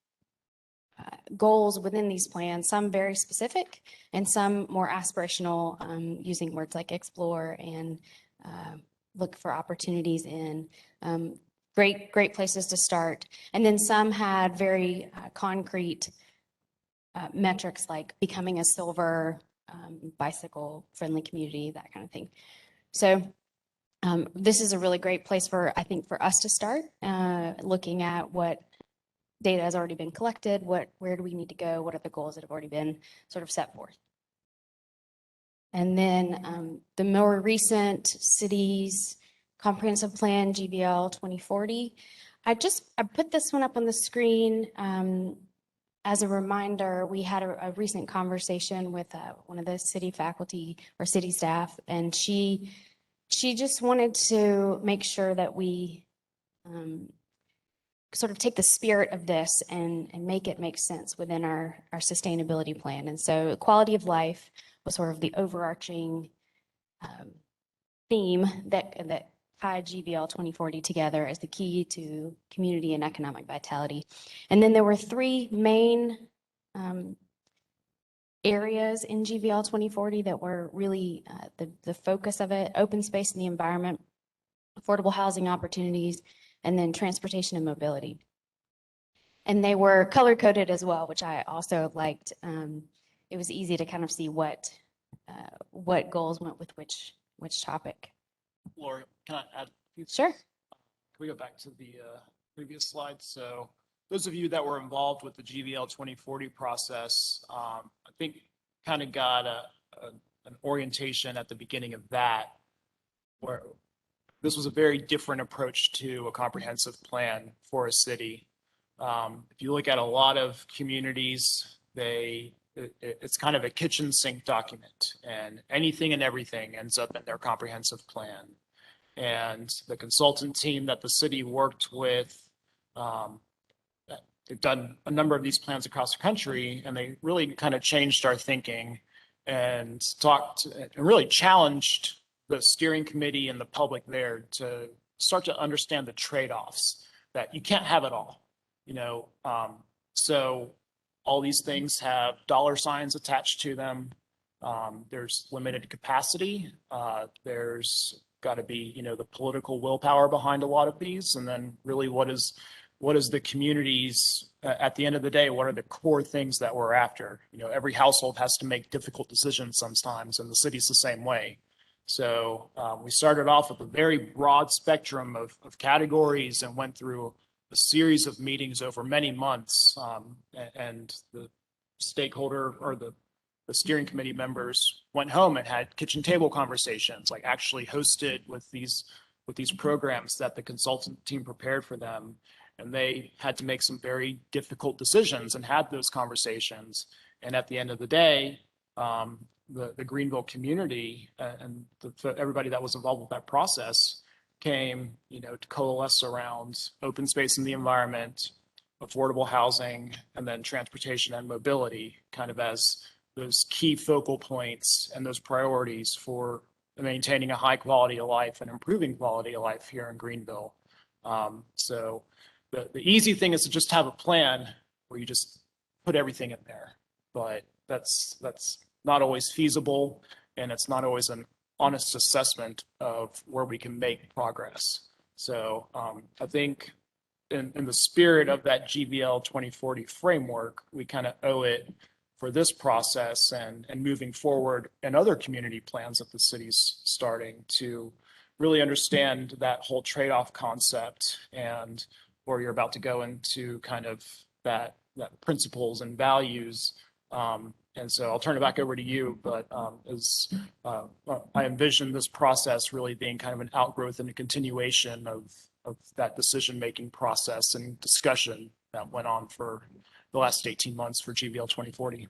S9: goals within these plans, some very specific and some more aspirational, using words like explore and look for opportunities in. Great places to start. And then some had very concrete metrics like becoming a silver bicycle friendly community, that kind of thing. So this is a really great place I think for us to start looking at what data has already been collected, where do we need to go, what are the goals that have already been sort of set forth. And then the more recent cities comprehensive plan, GVL 2040. I put this one up on the screen as a reminder. We had a recent conversation with one of the city faculty or city staff, and she just wanted to make sure that we sort of take the spirit of this and make it make sense within our sustainability plan. And so quality of life was sort of the overarching theme that tied GVL 2040 together as the key to community and economic vitality. And then there were three main areas in GVL 2040 that were really the focus of it: open space and the environment, affordable housing opportunities, and then transportation and mobility. And they were color-coded as well, which I also liked. It was easy to kind of see what goals went with which topic.
S2: Laura, can I add a few?
S9: Sure.
S2: Can we go back to the previous slide? So those of you that were involved with the GVL 2040 process, I think kind of got an orientation at the beginning of that, where this was a very different approach to a comprehensive plan for a city. If you look at a lot of communities, they it's kind of a kitchen sink document, and anything and everything ends up in their comprehensive plan. And the consultant team that the city worked with, they've done a number of these plans across the country, and they really kind of changed our thinking and talked and really challenged the steering committee and the public there to start to understand the trade-offs, that you can't have it all, you know. So all these things have dollar signs attached to them. There's limited capacity. There's got to be, you know, the political willpower behind a lot of these. And then really what is the community's, at the end of the day, what are the core things that we're after? You know, every household has to make difficult decisions sometimes, and the city's the same way. So we started off with a very broad spectrum of categories and went through a series of meetings over many months. And the stakeholder or the steering committee members went home and had kitchen table conversations, like actually hosted with these programs that the consultant team prepared for them. And they had to make some very difficult decisions and had those conversations. And at the end of the day, the Greenville community and everybody that was involved with that process came, you know, to coalesce around open space in the environment, affordable housing, and then transportation and mobility, kind of as those key focal points and those priorities for maintaining a high quality of life and improving quality of life here in Greenville. So the easy thing is to just have a plan where you just put everything in there, but that's not always feasible, and it's not always an honest assessment of where we can make progress. So I think in the spirit of that GVL 2040 framework, we kind of owe it for this process and moving forward and other community plans that the city's starting to really understand that whole trade-off concept, and where you're about to go into kind of that principles and values. And so I'll turn it back over to you, but I envision this process really being kind of an outgrowth and a continuation of that decision-making process and discussion that went on for the last 18 months for GVL 2040.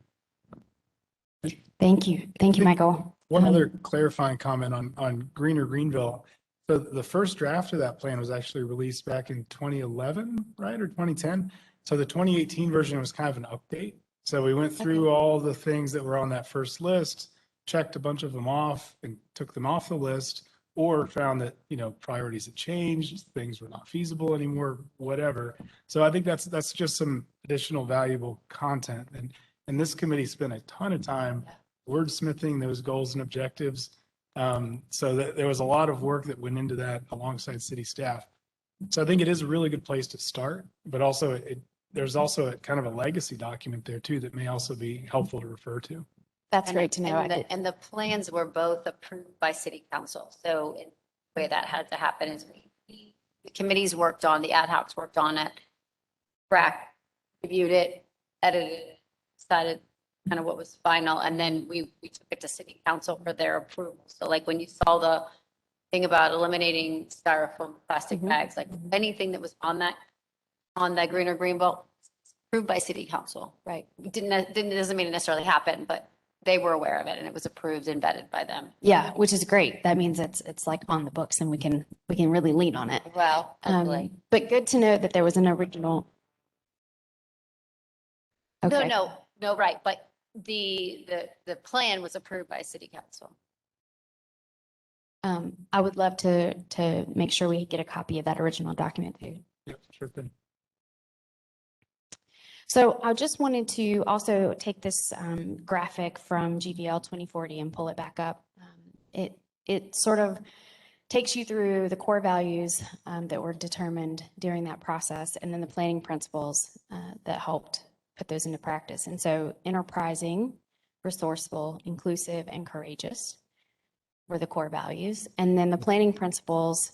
S9: Thank you. Thank you, Michael.
S5: One other clarifying comment on Greenville. So the first draft of that plan was actually released back in 2011, right, or 2010. So the 2018 version was kind of an update. So we went through all the things that were on that first list, checked a bunch of them off and took them off the list, or found that, you know, priorities had changed, things were not feasible anymore, whatever. So I think that's just some additional valuable content. And this committee spent a ton of time wordsmithing those goals and objectives. So that there was a lot of work that went into that alongside city staff. So I think it is a really good place to start, but also there's also a kind of a legacy document there too that may also be helpful to refer to.
S9: That's great to know.
S8: And the plans were both approved by city council. So the way that had to happen is the committees worked on, the ad hocs worked on it, GRAC reviewed it, edited it, decided kind of what was final, and then we took it to city council for their approval. So like when you saw the thing about eliminating styrofoam plastic bags, like anything that was on that Greenville, approved by city council. Right. Doesn't mean it necessarily happened, but they were aware of it and it was approved and vetted by them.
S9: Yeah, which is great. That means it's like on the books and we can really lean on it.
S8: Well, hopefully.
S9: But good to know that there was an original. Okay.
S8: No, right. But the plan was approved by city council.
S9: I would love to make sure we get a copy of that original document too.
S5: Yep, sure thing.
S9: So I just wanted to also take this graphic from GVL 2040 and pull it back up. It sort of takes you through the core values that were determined during that process, and then the planning principles that helped put those into practice. And so enterprising, resourceful, inclusive, and courageous were the core values. And then the planning principles,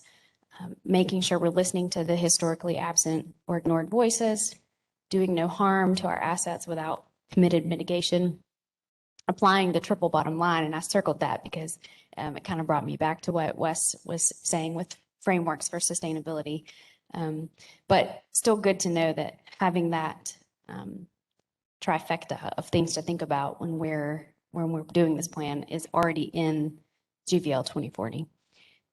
S9: making sure we're listening to the historically absent or ignored voices, doing no harm to our assets without committed mitigation, applying the triple bottom line. And I circled that because it kind of brought me back to what Wes was saying with frameworks for sustainability. But still good to know that having that trifecta of things to think about when we're doing this plan is already in GVL 2040.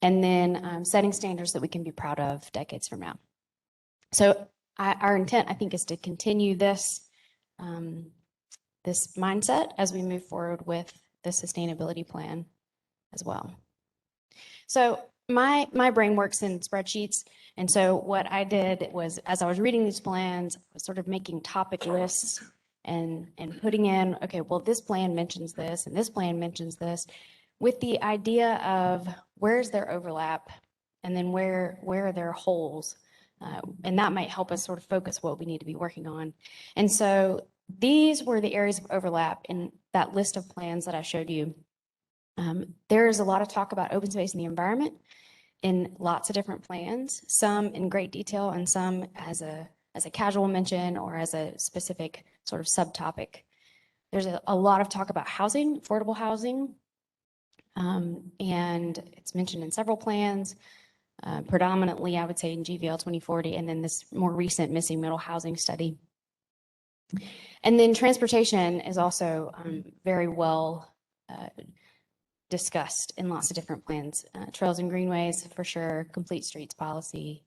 S9: And then setting standards that we can be proud of decades from now. So our intent, I think, is to continue this this mindset as we move forward with the sustainability plan as well. So my brain works in spreadsheets. And so what I did was, as I was reading these plans, I was sort of making topic lists and putting in, okay, well, this plan mentions this and this plan mentions this, with the idea of where's their overlap and then where are their holes. And that might help us sort of focus what we need to be working on. And so these were the areas of overlap in that list of plans that I showed you. There is a lot of talk about open space and the environment in lots of different plans, some in great detail and some as a casual mention or as a specific sort of subtopic. There's a lot of talk about housing, affordable housing, and it's mentioned in several plans, predominantly, I would say, in GVL 2040, and then this more recent missing middle housing study. And then transportation is also very well discussed in lots of different plans. Trails and greenways, for sure, complete streets policy.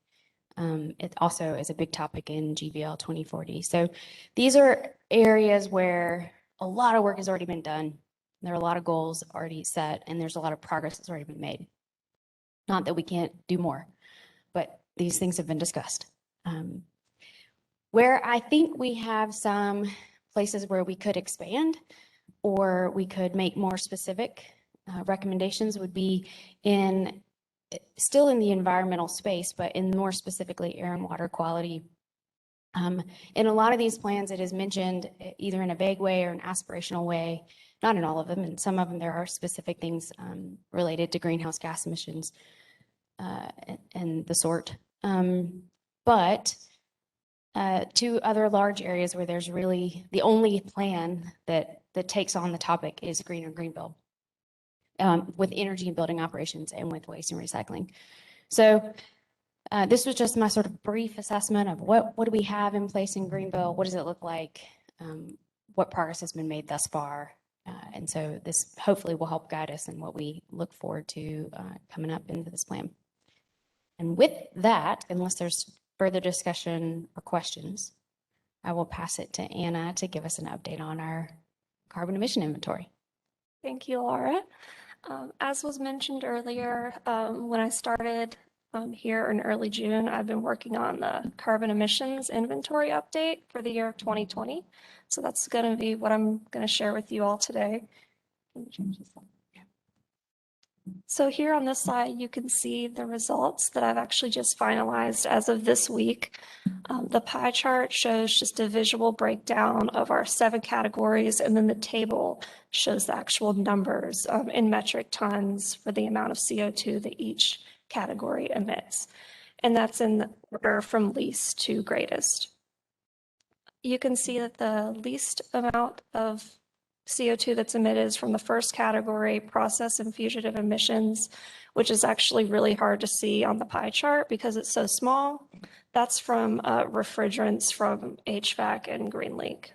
S9: It also is a big topic in GVL 2040. So these are areas where a lot of work has already been done. There are a lot of goals already set, and there's a lot of progress that's already been made. Not that we can't do more, but these things have been discussed. Where I think we have some places where we could expand or we could make more specific recommendations would be still in the environmental space, but in more specifically air and water quality. In a lot of these plans, it is mentioned either in a vague way or an aspirational way. Not in all of them. In some of them, there are specific things related to greenhouse gas emissions and the sort. But two other large areas where there's really the only plan that takes on the topic is Greener Greenville, with energy and building operations and with waste and recycling. So this was just my sort of brief assessment of what do we have in place in Greenville? What does it look like? What progress has been made thus far? And so this hopefully will help guide us in what we look forward to coming up into this plan. And with that, unless there's further discussion or questions, I will pass it to Anna to give us an update on our carbon emission inventory.
S1: Thank you, Laura. As was mentioned earlier, when I started here in early June, I've been working on the carbon emissions inventory update for the year of 2020. So that's going to be what I'm going to share with you all today. So here on this slide, you can see the results that I've actually just finalized as of this week. The pie chart shows just a visual breakdown of our 7 categories, and then the table shows the actual numbers in metric tons for the amount of CO2 that each category emits. And that's in order from least to greatest. You can see that the least amount of CO2 that's emitted is from the first category, process and fugitive emissions, which is actually really hard to see on the pie chart because it's so small. That's from refrigerants from HVAC and GreenLink.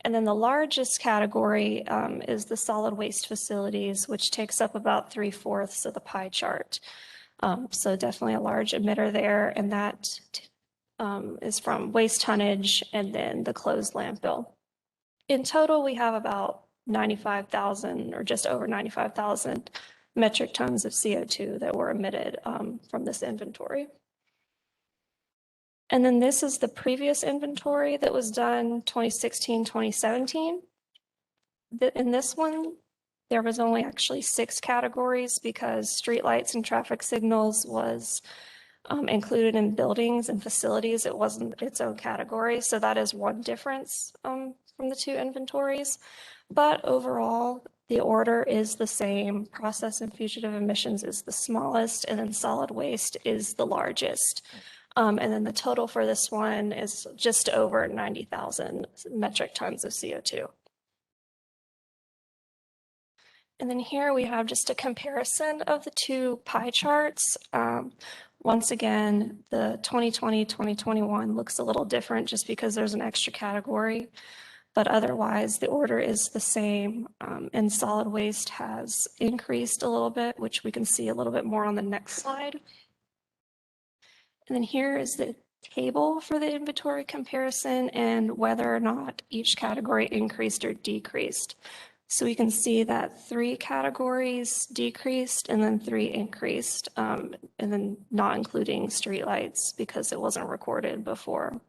S1: And then the largest category is the solid waste facilities, which takes up about 3/4 of the pie chart. So definitely a large emitter there, and that is from waste tonnage and then the closed landfill. In total, we have about 95,000 or just over 95,000 metric tons of CO2 that were emitted from this inventory. And then this is the previous inventory that was done 2016, 2017. In this one, there was only actually 6 categories because streetlights and traffic signals was included in buildings and facilities. It wasn't its own category. So that is one difference from the 2 inventories. But overall, the order is the same. Process and fugitive emissions is the smallest, and then solid waste is the largest. And then the total for this one is just over 90,000 metric tons of CO2. And then here we have just a comparison of the 2 pie charts. Once again, the 2020, 2021 looks a little different just because there's an extra category. But otherwise, the order is the same, and solid waste has increased a little bit, which we can see a little bit more on the next slide. And then here is the table for the inventory comparison and whether or not each category increased or decreased. So we can see that 3 categories decreased and then 3 increased, and then not including streetlights because it wasn't recorded before.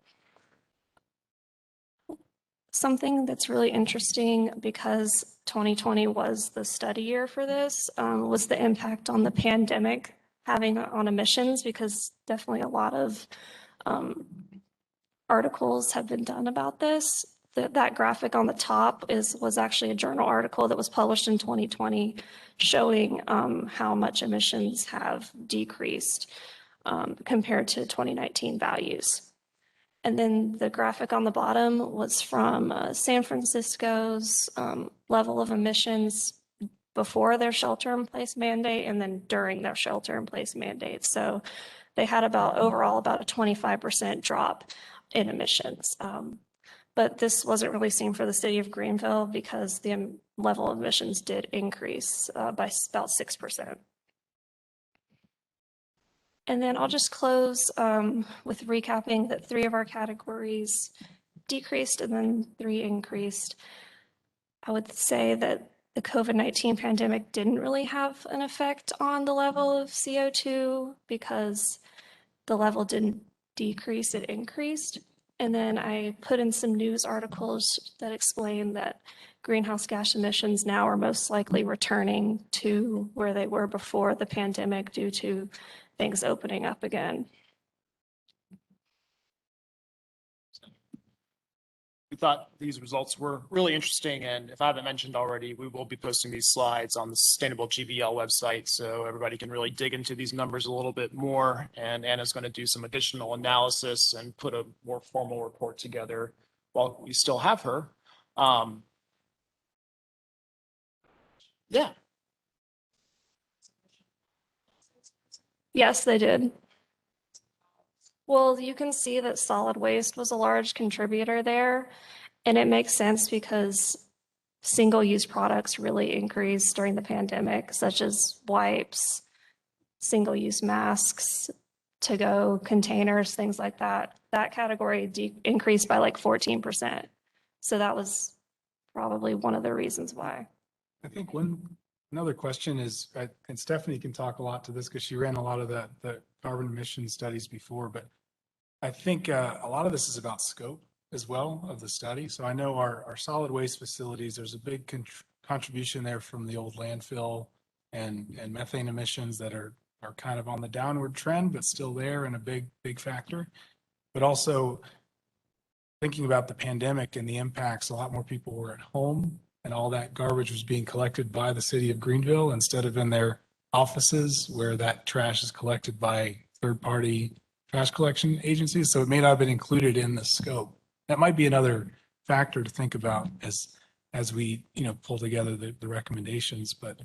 S1: Something that's really interesting, because 2020 was the study year for this, was the impact on the pandemic having on emissions, because definitely a lot of articles have been done about this. That graphic on the top was actually a journal article that was published in 2020 showing how much emissions have decreased compared to 2019 values. And then the graphic on the bottom was from San Francisco's level of emissions before their shelter-in-place mandate and then during their shelter-in-place mandate. So they had overall about a 25% drop in emissions. But this wasn't really seen for the city of Greenville because the level of emissions did increase by about 6%. And then I'll just close with recapping that 3 of our categories decreased and then 3 increased. I would say that the COVID-19 pandemic didn't really have an effect on the level of CO2 because the level didn't decrease, it increased. And then I put in some news articles that explain that greenhouse gas emissions now are most likely returning to where they were before the pandemic due to things opening up again.
S2: We thought these results were really interesting, and if I haven't mentioned already, we will be posting these slides on the Sustainable GVL website so everybody can really dig into these numbers a little bit more. And Anna's going to do some additional analysis and put a more formal report together while we still have her. Yeah.
S1: Yes, they did. Well, you can see that solid waste was a large contributor there, and it makes sense because single-use products really increased during the pandemic, such as wipes, single-use masks, to-go containers, things like that. That category increased by like 14%. So that was probably one of the reasons why.
S5: I think another question is, and Stephanie can talk a lot to this because she ran a lot of the carbon emission studies before, but I think a lot of this is about scope as well of the study. So I know our solid waste facilities, there's a big contribution there from the old landfill and methane emissions that are kind of on the downward trend, but still there and a big factor. But also thinking about the pandemic and the impacts, a lot more people were at home and all that garbage was being collected by the city of Greenville instead of in their offices where that trash is collected by third-party trash collection agencies. So it may not have been included in the scope. That might be another factor to think about as we, pull together the recommendations. But,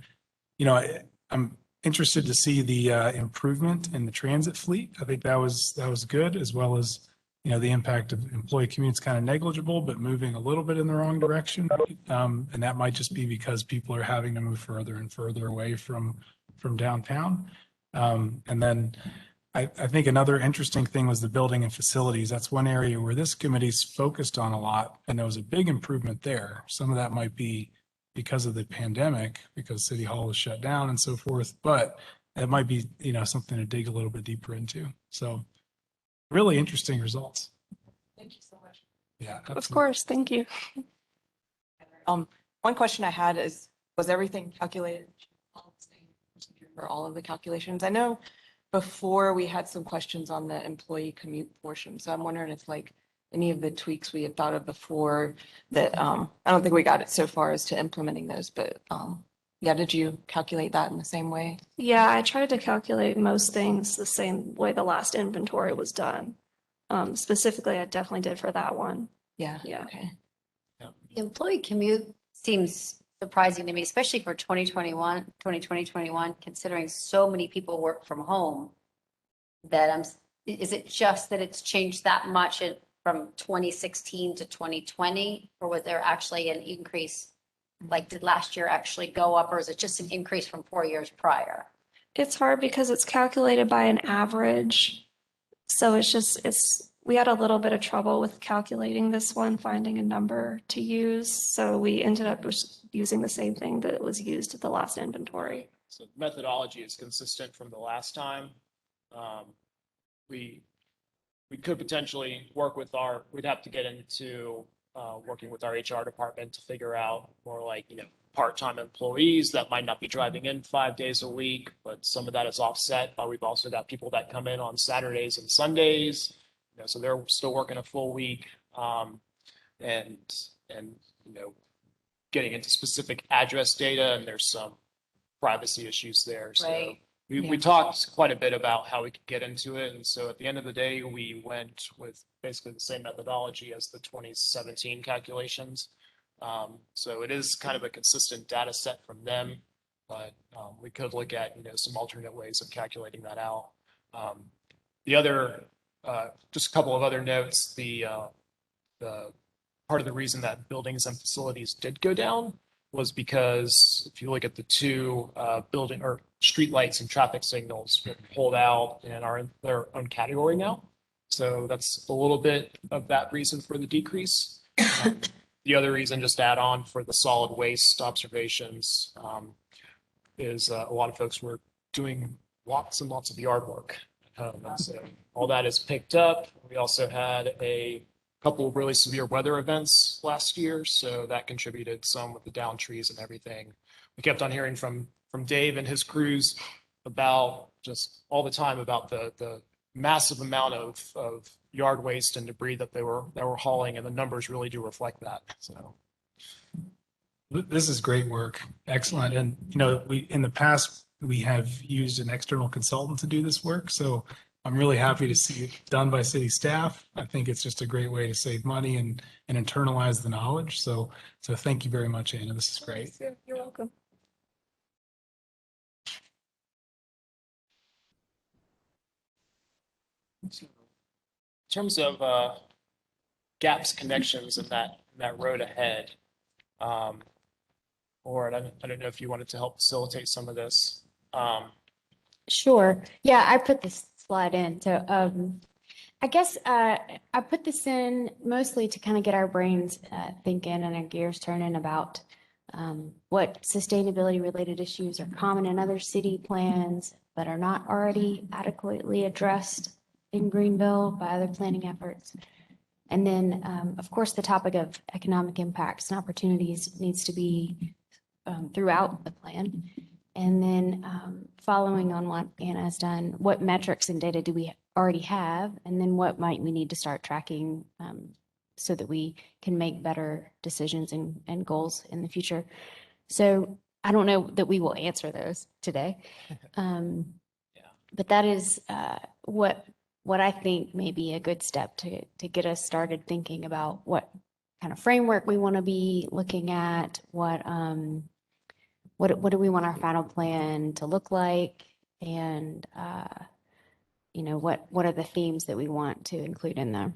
S5: I'm interested to see the improvement in the transit fleet. I think that was good, as well as, the impact of employee commutes kind of negligible, but moving a little bit in the wrong direction. And that might just be because people are having to move further and further away from downtown. And then I think another interesting thing was the building and facilities. That's one area where this committee's focused on a lot, and there was a big improvement there. Some of that might be because of the pandemic, because City Hall was shut down and so forth, but it might be, something to dig a little bit deeper into. So really interesting results.
S3: Thank you so much.
S5: Yeah.
S1: Of
S5: absolutely.
S1: course, thank you.
S7: One question I had is, was everything calculated for all of the calculations? I know before we had some questions on the employee commute portion. So I'm wondering if any of the tweaks we had thought of before that, I don't think we got it so far as to implementing those, but yeah, did you calculate that in the same way?
S1: Yeah, I tried to calculate most things the same way the last inventory was done. Specifically, I definitely did for that one.
S7: Yeah.
S1: Yeah.
S7: Okay.
S8: The employee commute seems surprising to me, especially for 2021, considering so many people work from home. Is it just that it's changed that much from 2016 to 2020? Or was there actually an increase? Like, did last year actually go up, or is it just an increase from 4 years prior?
S1: It's hard because it's calculated by an average. So we had a little bit of trouble with calculating this one, finding a number to use. So we ended up using the same thing that was used at the last inventory.
S2: So methodology is consistent from the last time. We could potentially work with we'd have to get into working with our HR department to figure out more like, part-time employees that might not be driving in 5 days a week, but some of that is offset. But we've also got people that come in on Saturdays and Sundays, so they're still working a full week. And getting into specific address data, and there's some privacy issues there. So
S8: Right.
S2: we talked quite a bit about how we could get into it. And so at the end of the day, we went with basically the same methodology as the 2017 calculations. So it is kind of a consistent data set from them, but we could look at, some alternate ways of calculating that out. The other, just a couple of other notes, the part of the reason that buildings and facilities did go down was because if you look at the two building or street lights and traffic signals were pulled out and are in their own category now. So that's a little bit of that reason for the decrease. The other reason, just to add on for the solid waste observations, is a lot of folks were doing lots and lots of yard work at home. And so all that is picked up. We also had a couple of really severe weather events last year, so that contributed some with the down trees and everything. We kept on hearing from Dave and his crews about just all the time about the massive amount of yard waste and debris that they were hauling, and the numbers really do reflect that. So
S5: This is great work. Excellent. And, in the past, we have used an external consultant to do this work. So I'm really happy to see it done by city staff. I think it's just a great way to save money and internalize the knowledge. So thank you very much, Anna. This is great.
S1: You're welcome.
S2: in terms of gaps, connections, and that road ahead, or I don't know if you wanted to help facilitate some of this.
S9: Sure. Yeah, I put this slide in. So I guess I put this in mostly to kind of get our brains thinking and our gears turning about what sustainability related issues are common in other city plans but are not already adequately addressed in Greenville by other planning efforts. And then, of course, the topic of economic impacts and opportunities needs to be throughout the plan. And then following on what Anna has done, what metrics and data do we already have? And then what might we need to start tracking so that we can make better decisions and goals in the future? So I don't know that we will answer those today. But that is what I think may be a good step to get us started thinking about what kind of framework we want to be looking at, what do we want our final plan to look like, and what are the themes that we want to include in there.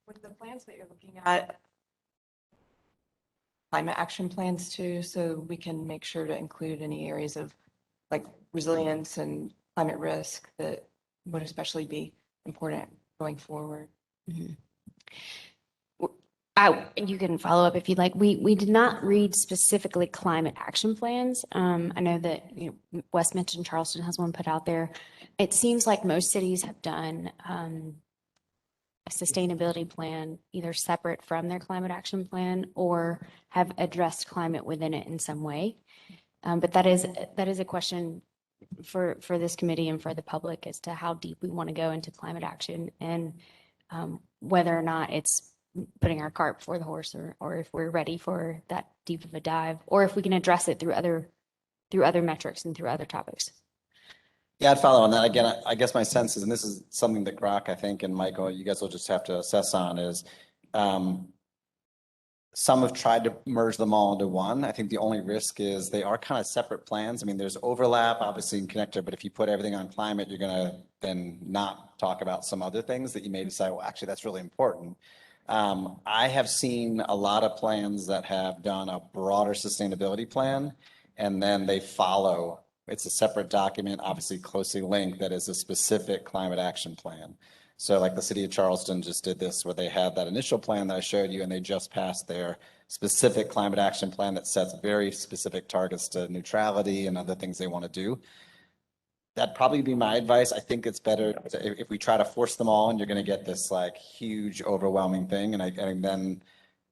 S7: With the plans that you're looking at, climate action plans too, so we can make sure to include any areas of like resilience and climate risk that would especially be important going forward.
S9: Mm-hmm. You can follow up if you'd like. We did not read specifically climate action plans. I know that Wes mentioned Charleston has one put out there. It seems like most cities have done a sustainability plan either separate from their climate action plan or have addressed climate within it in some way. But that is a question for this committee and for the public as to how deep we want to go into climate action and whether or not it's putting our cart before the horse or if we're ready for that deep of a dive or if we can address it through other metrics and through other topics.
S10: Yeah, I'd follow on that. Again, I guess my sense is, and this is something that GRAC, I think, and Michael, you guys will just have to assess on, is Some have tried to merge them all into one. I think the only risk is they are kind of separate plans. I mean, there's overlap, obviously, in connector, but if you put everything on climate, you're going to then not talk about some other things that you may decide, well, actually, that's really important. I have seen a lot of plans that have done a broader sustainability plan, and then they follow. It's a separate document, obviously closely linked, that is a specific climate action plan. So like the city of Charleston just did this, where they had that initial plan that I showed you, and they just passed their specific climate action plan that sets very specific targets to neutrality and other things they want to do. That'd probably be my advice. I think it's better if we try to force them all, and you're going to get this like huge, overwhelming thing. And then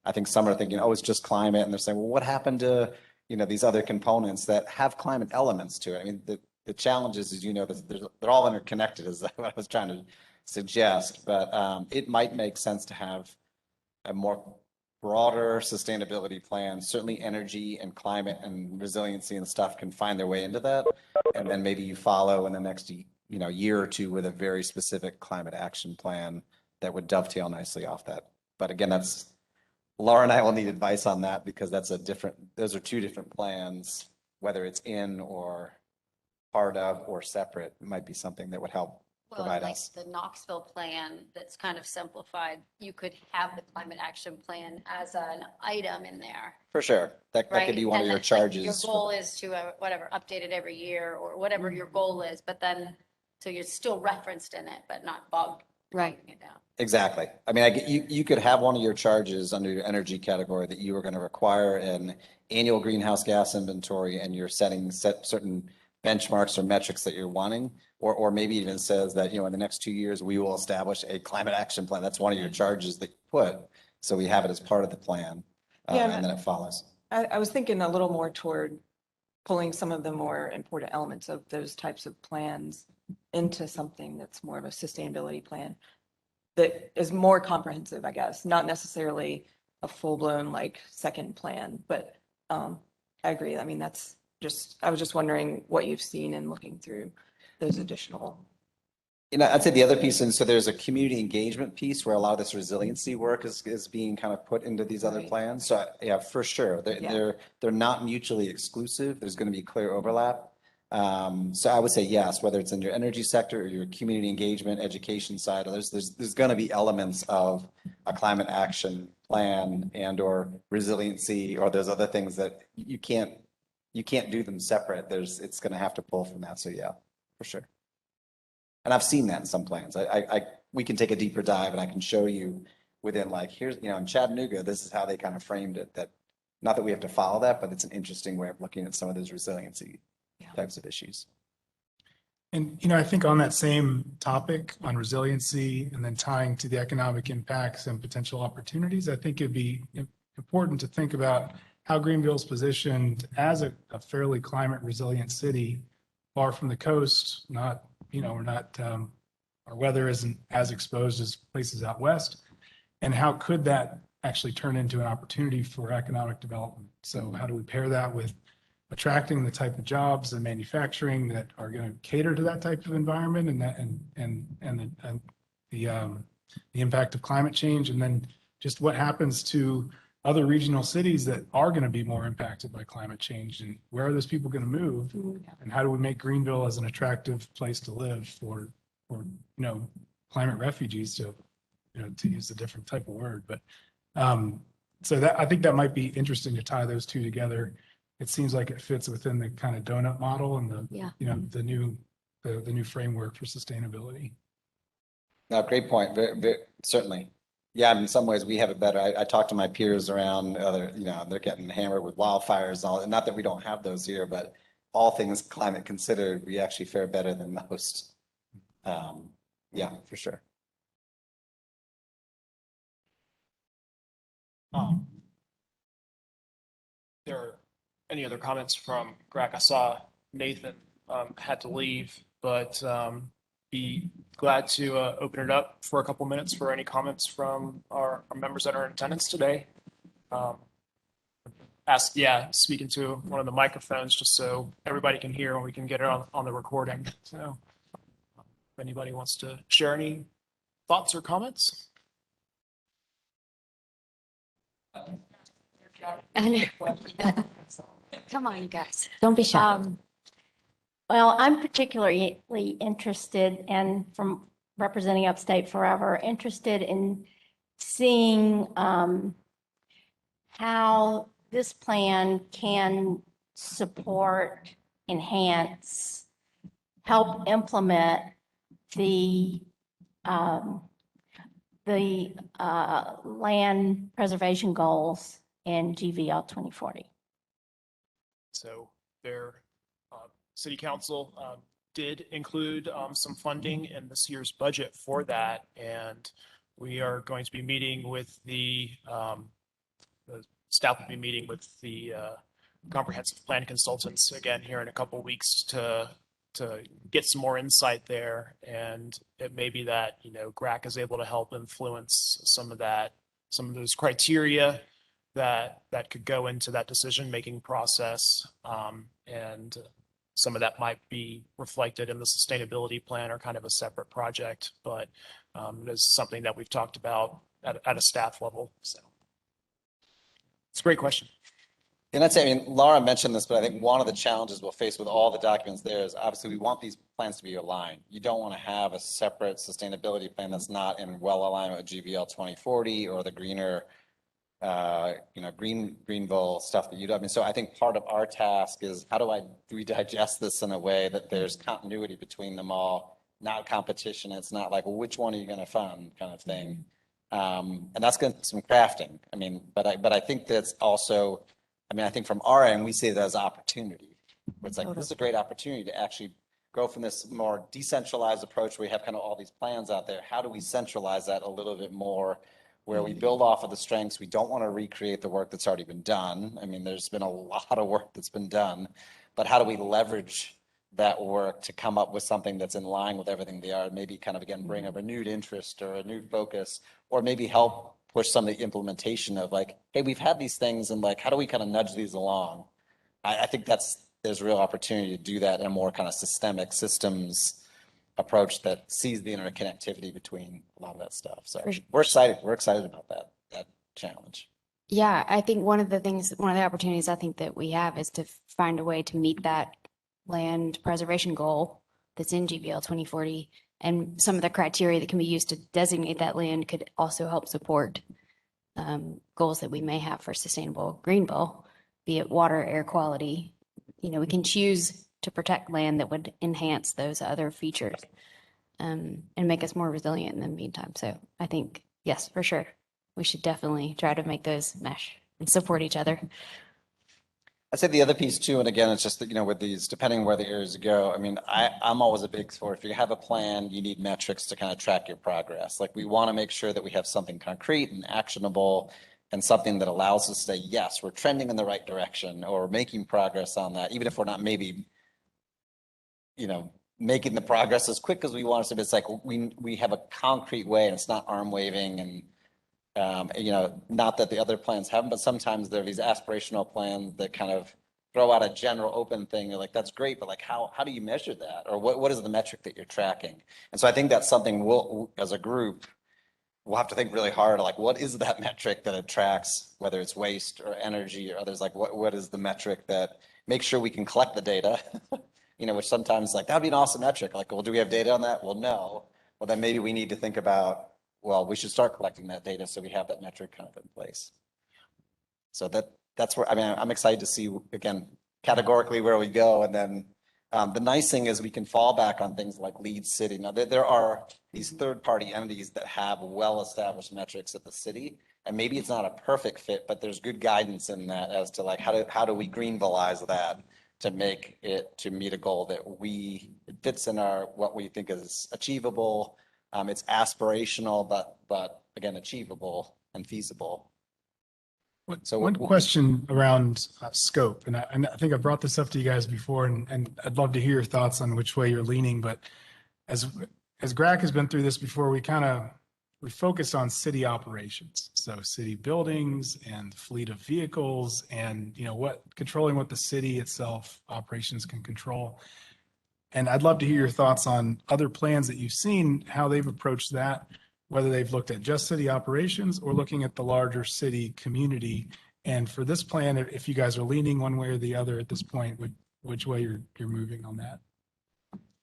S10: I think some are thinking, oh, it's just climate, and they're saying, well, what happened to these other components that have climate elements to it? I mean, the challenge is, they're all interconnected, is what I was trying to suggest, but it might make sense to have a more broader sustainability plan. Certainly energy and climate and resiliency and stuff can find their way into that. And then maybe you follow in the next year or two with a very specific climate action plan that would dovetail nicely off that. But again, Laura and I will need advice on that, because those are two different plans, whether it's in or part of or separate. It might be something that would help
S8: Well,
S10: provide
S8: like
S10: us.
S8: the Knoxville plan that's kind of simplified, you could have the climate action plan as an item in there,
S10: For sure. That
S8: right?
S10: could be one of
S8: And
S10: your
S8: that's like
S10: charges.
S8: Your goal is to, whatever, update it every year or whatever your goal is, but then, so you're still referenced in it, but not bogged.
S9: Right.
S8: It down.
S10: Exactly. I mean, you could have one of your charges under your energy category that you are going to require an annual greenhouse gas inventory, and you're set certain benchmarks or metrics that you're wanting, or maybe even says that, in the next 2 years, we will establish a climate action plan. That's one of your charges that you put. So we have it as part of the plan,
S7: Yeah,
S10: and then it follows.
S7: I was thinking a little more toward pulling some of the more important elements of those types of plans into something that's more of a sustainability plan that is more comprehensive, I guess, not necessarily a full-blown like second plan, but I agree. I mean, I was just wondering what you've seen in looking through those additional.
S10: I'd say the other piece, and so there's a community engagement piece where a lot of this resiliency work is being kind of put into these other
S7: Right.
S10: plans. So yeah, for sure, they're not mutually exclusive. There's going to be clear overlap. So I would say yes, whether it's in your energy sector or your community engagement, education side, there's going to be elements of a climate action plan and or resiliency, or there's other things that you can't do them separate. It's going to have to pull from that. So yeah, for sure. And I've seen that in some plans. We can take a deeper dive, and I can show you within here's, in Chattanooga, this is how they kind of framed it. That not that we have to follow that, but it's an interesting way of looking at some of those resiliency types of issues.
S5: And, I think on that same topic on resiliency and then tying to the economic impacts and potential opportunities, I think it'd be important to think about how Greenville's positioned as a fairly climate resilient city, far from the coast, not, we're not, our weather isn't as exposed as places out west. And how could that actually turn into an opportunity for economic development? So how do we pair that with attracting the type of jobs and manufacturing that are going to cater to that type of environment and the impact of climate change, and then just what happens to other regional cities that are going to be more impacted by climate change, and where are those people going to move, and how do we make Greenville as an attractive place to live for climate refugees, to use a different type of word, but so that I think that might be interesting to tie those two together. It seems like it fits within the kind of donut model and the new framework for sustainability.
S10: No, great point. Certainly. Yeah, in some ways we have it better. I talk to my peers around they're getting hammered with wildfires and all, and not that we don't have those here, but all things climate considered, we actually fare better than most. Yeah, for sure.
S2: There are any other comments from GRAC? I saw Nathan had to leave, but be glad to open it up for a couple minutes for any comments from our members that are in attendance today. Speaking to one of the microphones just so everybody can hear and we can get it on the recording. So if anybody wants to share any thoughts or comments.
S9: Come on, you guys. Don't be shy.
S11: Well, I'm particularly interested, and from representing Upstate Forever, interested in seeing how this plan can support, enhance, help implement the land preservation goals in GVL 2040.
S2: So their city council did include some funding in this year's budget for that. And we are going to be meeting with the staff will be meeting with the comprehensive plan consultants again here in a couple of weeks to get some more insight there. And it may be that, you know, GRAC is able to help influence some of those criteria that could go into that decision-making process. And some of that might be reflected in the sustainability plan or kind of a separate project, but it is something that we've talked about at a staff level. So it's a great question.
S10: And I'd say, I mean, Laura mentioned this, but I think one of the challenges we'll face with all the documents there is obviously we want these plans to be aligned. You don't want to have a separate sustainability plan that's not in well alignment with GVL 2040 or the greener, Greenville stuff that you do. I mean, so I think part of our task is how do we digest this in a way that there's continuity between them all, not competition. It's not like, well, which one are you going to fund kind of thing. And that's going to be some crafting. I mean, but I think that's also, I mean, I think from our end, we see it as opportunity. It's like, this is a great opportunity to actually go from this more decentralized approach where we have kind of all these plans out there. How do we centralize that a little bit more where we build off of the strengths? We don't want to recreate the work that's already been done. I mean, there's been a lot of work that's been done, but how do we leverage that work to come up with something that's in line with everything they are? Maybe kind of, again, bring a renewed interest or a new focus, or maybe help push some of the implementation of like, hey, we've had these things and like, how do we kind of nudge these along? I think there's real opportunity to do that in a more kind of systemic systems approach that sees the interconnectivity between a lot of that stuff. So we're excited. We're excited about that challenge.
S9: Yeah, I think one of the opportunities I think that we have is to find a way to meet that land preservation goal that's in GVL 2040. And some of the criteria that can be used to designate that land could also help support goals that we may have for sustainable Greenville, be it water, air quality. You know, we can choose to protect land that would enhance those other features and make us more resilient in the meantime. So I think, yes, for sure, we should definitely try to make those mesh and support each other.
S10: I'd say the other piece too, and again, it's just that, you know, with these, depending where the areas go, I mean, I'm always a big for if you have a plan, you need metrics to kind of track your progress. Like we want to make sure that we have something concrete and actionable and something that allows us to say, yes, we're trending in the right direction or making progress on that, even if we're not maybe, you know, making the progress as quick as we want to. But it's like we have a concrete way and it's not arm waving and you know, not that the other plans haven't, but sometimes there are these aspirational plans that kind of throw out a general open thing. You're like, that's great, but like, how do you measure that? Or what is the metric that you're tracking? And so I think that's something we'll, as a group, we'll have to think really hard, like, what is that metric that it tracks, whether it's waste or energy or others, like what is the metric that makes sure we can collect the data, you know, which sometimes like, that'd be an awesome metric. Like, well, do we have data on that? Well, no. Well, then maybe we need to think about, well, we should start collecting that data so we have that metric kind of in place. So that's where, I mean, I'm excited to see, again, categorically where we go. And then the nice thing is we can fall back on things like Lead City. Now, there are these third-party entities that have well-established metrics at the city. And maybe it's not a perfect fit, but there's good guidance in that as to like, how do we Greenvilleize that to make it, to meet a goal that it fits in what we think is achievable. It's aspirational, but again, achievable and feasible.
S5: So one question around scope, and I think I brought this up to you guys before, and I'd love to hear your thoughts on which way you're leaning. But as GRAC has been through this before, we focus on city operations, so city buildings and fleet of vehicles, and you know controlling what the city itself operations can control. And I'd love to hear your thoughts on other plans that you've seen, how they've approached that, whether they've looked at just city operations or looking at the larger city community And for this plan, if you guys are leaning one way or the other at this point, which way you're moving on that?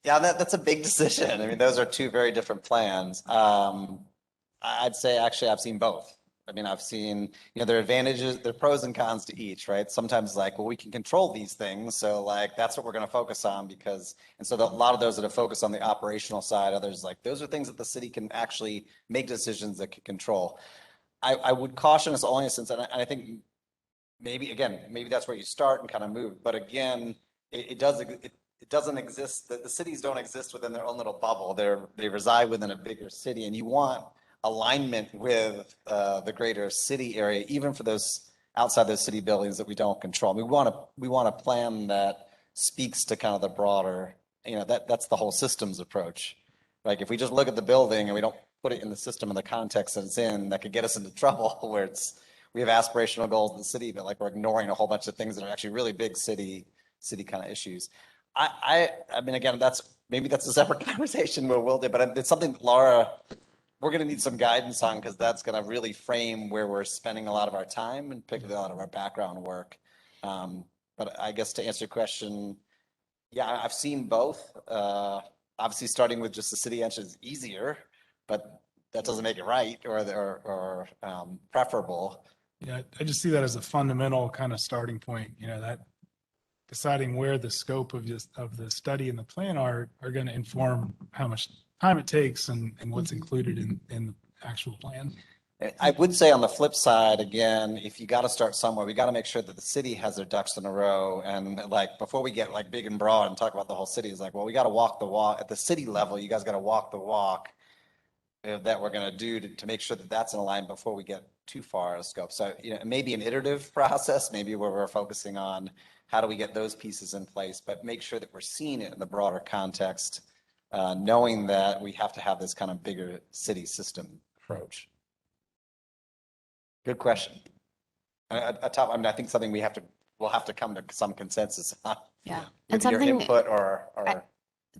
S10: Yeah, that's a big decision. I mean, those are two very different plans. I'd say actually I've seen both. I mean, I've seen, there are advantages, there are pros and cons to each, right? Sometimes like, well, we can control these things. So like, that's what we're going to focus on because, and so a lot of those that are focused on the operational side, others like, those are things that the city can actually make decisions that can control. I would caution us only since, and I think maybe that's where you start and kind of move. But again, it doesn't exist, the cities don't exist within their own little bubble. They reside within a bigger city, and you want alignment with the greater city area, even for those outside those city buildings that we don't control. We want a plan that speaks to kind of the broader, that's the whole systems approach. Like if we just look at the building and we don't put it in the system and the context that it's in, that could get us into trouble where we have aspirational goals in the city, but like we're ignoring a whole bunch of things that are actually really big city kind of issues. I mean, again, maybe that's a separate conversation where we'll do, but it's something that Laura, we're going to need some guidance on because that's going to really frame where we're spending a lot of our time and particularly a lot of our background work. But I guess to answer your question, yeah, I've seen both. Obviously, starting with just the city entry is easier, but that doesn't make it right or preferable.
S5: Yeah, I just see that as a fundamental kind of starting point, that deciding where the scope of the study and the plan are going to inform how much time it takes and what's included in the actual plan.
S10: I would say on the flip side, again, if you got to start somewhere, we got to make sure that the city has their ducks in a row. And like, before we get like big and broad and talk about the whole city, it's like, well, we got to walk the walk at the city level. You guys got to walk the walk that we're going to do to make sure that that's in alignment before we get too far out of scope. So, it may be an iterative process, maybe where we're focusing on how do we get those pieces in place, but make sure that we're seeing it in the broader context, knowing that we have to have this kind of bigger city system approach. Good question. I think something we'll have to come to some consensus on.
S9: Yeah.
S10: With
S9: And
S10: your
S9: something,
S10: input or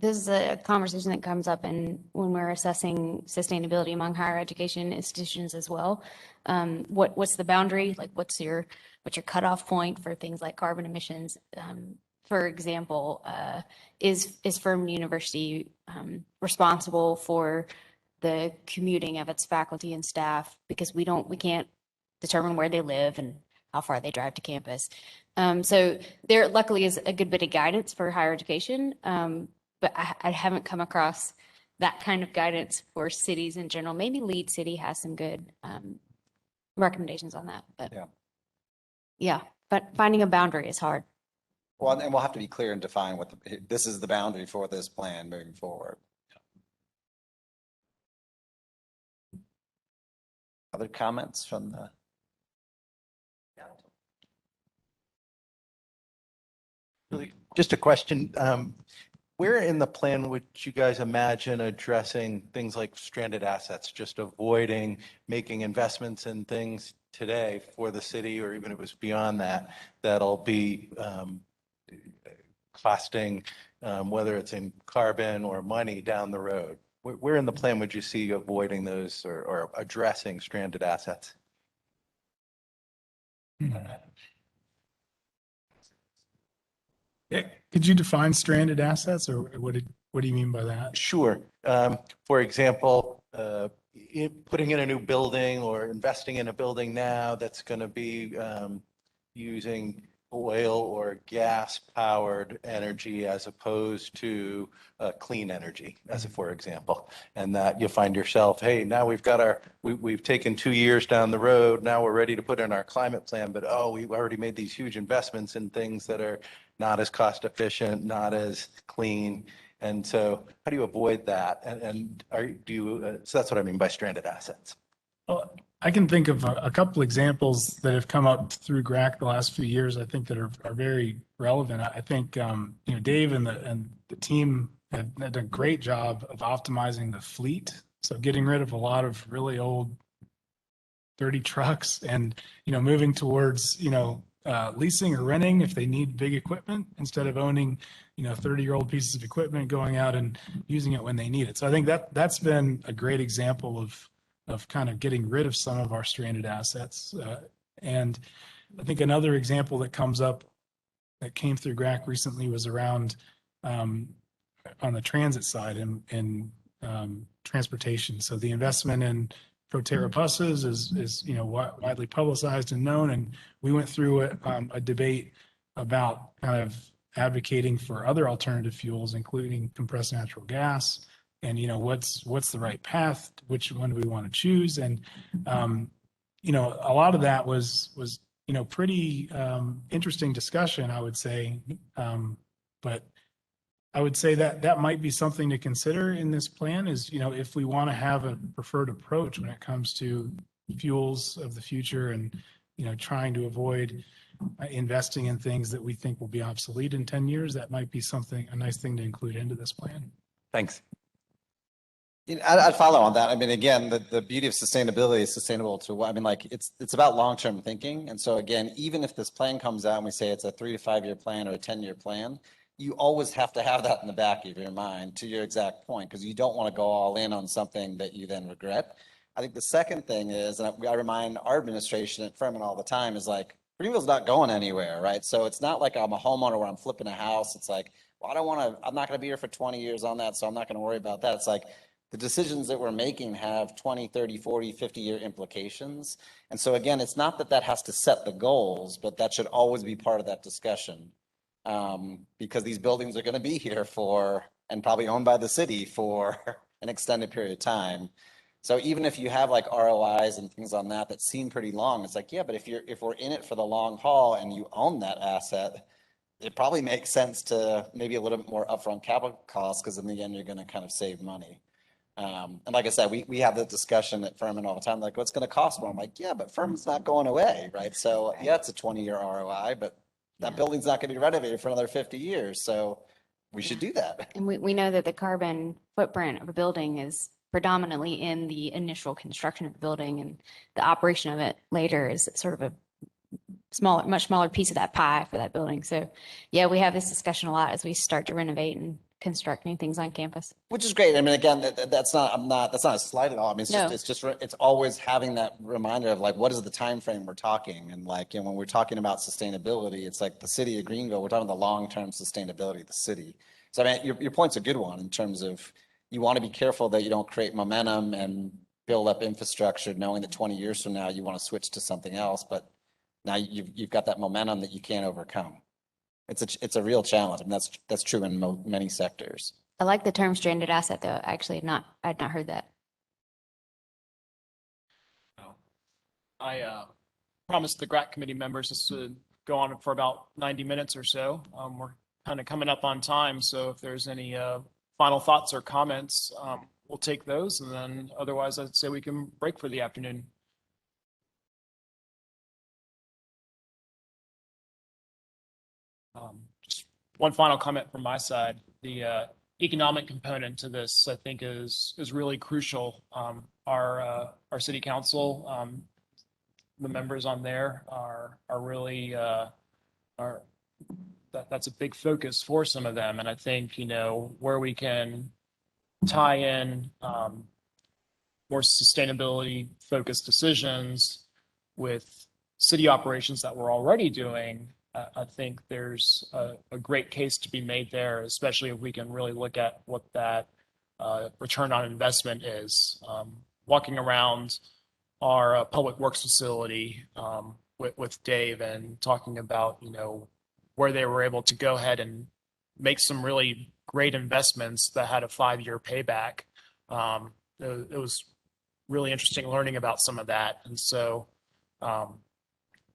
S9: this is a conversation that comes up when we're assessing sustainability among higher education institutions as well. What's the boundary? Like what's your cutoff point for things like carbon emissions? For example, is Furman University responsible for the commuting of its faculty and staff because we can't determine where they live and how far they drive to campus. So there luckily is a good bit of guidance for higher education, but I haven't come across that kind of guidance for cities in general. Maybe Lead City has some good recommendations on that, but yeah, but finding a boundary is hard.
S10: Well, and we'll have to be clear and define what this is the boundary for this plan moving forward. Other comments from the?
S12: Really, just a question. Where in the plan would you guys imagine addressing things like stranded assets, just avoiding making investments in things today for the city, or even if it was beyond that, that'll be costing, whether it's in carbon or money down the road? Where in the plan would you see avoiding those or addressing stranded assets?
S5: Yeah. Could you define stranded assets, or what do you mean by that?
S12: Sure. For example, putting in a new building or investing in a building now that's going to be using oil or gas powered energy as opposed to clean energy, as a for example, and that you find yourself, hey, now we've taken 2 years down the road. Now we're ready to put in our climate plan, but we've already made these huge investments in things that are not as cost efficient, not as clean. And so how do you avoid that? So that's what I mean by stranded assets.
S5: Well, I can think of a couple examples that have come up through GRAC the last few years, I think that are very relevant. I think, Dave and the team have done a great job of optimizing the fleet. So getting rid of a lot of really old, dirty trucks and, moving towards, leasing or renting if they need big equipment instead of owning, 30-year-old pieces of equipment, going out and using it when they need it. So I think that's been a great example of kind of getting rid of some of our stranded assets. And I think another example that comes up that came through GRAC recently was around on the transit side and transportation. So the investment in Proterra buses is widely publicized and known. And we went through a debate about kind of advocating for other alternative fuels, including compressed natural gas. And what's the right path? Which one do we want to choose? And a lot of that was pretty interesting discussion, I would say. But I would say that might be something to consider in this plan is, if we want to have a preferred approach when it comes to fuels of the future and, trying to avoid investing in things that we think will be obsolete in 10 years, that might be a nice thing to include into this plan.
S10: Thanks. I'd follow on that. I mean, again, the beauty of sustainability is sustainable to what, it's about long-term thinking. And so again, even if this plan comes out and we say it's a 3 to 5 year plan or a 10-year plan, you always have to have that in the back of your mind, to your exact point, because you don't want to go all in on something that you then regret. I think the second thing is, and I remind our administration at Furman all the time, is like, Greenville's not going anywhere, right? So it's not like I'm a homeowner where I'm flipping a house. It's like, well, I'm not going to be here for 20 years on that, so I'm not going to worry about that. It's like, the decisions that we're making have 20, 30, 40, 50-year implications. And so again, it's not that has to set the goals, but that should always be part of that discussion. Because these buildings are going to be here and probably owned by the city for an extended period of time. So even if you have like ROIs and things on that seem pretty long, it's like, yeah, but if we're in it for the long haul and you own that asset, it probably makes sense to maybe a little bit more upfront capital costs, because in the end, you're going to kind of save money. And like I said, we have the discussion at Furman all the time, like, what's going to cost more? I'm like, yeah, but Furman's not going away, right? So yeah, it's a 20-year ROI, but that building's not going to be renovated for another 50 years. So we should do that.
S9: And we know that the carbon footprint of a building is predominantly in the initial construction of the building, and the operation of it later is sort of a much smaller piece of that pie for that building. So yeah, we have this discussion a lot as we start to renovate and construct new things on campus.
S10: Which is great. I mean, again, that's not a slight at all. I mean, it's always having that reminder of like, what is the time frame we're talking? And like, when we're talking about sustainability, it's like the city of Greenville, we're talking about the long-term sustainability of the city. So I mean, your point's a good one in terms of, you want to be careful that you don't create momentum and build up infrastructure knowing that 20 years from now you want to switch to something else, but now you've got that momentum that you can't overcome. It's a real challenge, and that's true in many sectors.
S9: I like the term stranded asset, though. Actually, I'd not heard that.
S2: I promised the GRAC committee members this would go on for about 90 minutes or so. We're kind of coming up on time, so if there's any final thoughts or comments, we'll take those, and then otherwise I'd say we can break for the afternoon. Just one final comment from my side. The economic component to this, I think, is really crucial. Our city council, the members on there are really that's a big focus for some of them, and I think where we can tie in more sustainability focused decisions with city operations that we're already doing. I think there's a great case to be made there, especially if we can really look at what that return on investment is. Walking around our public works facility with Dave and talking about, where they were able to go ahead and make some really great investments that had a 5-year payback. It was really interesting learning about some of that. And so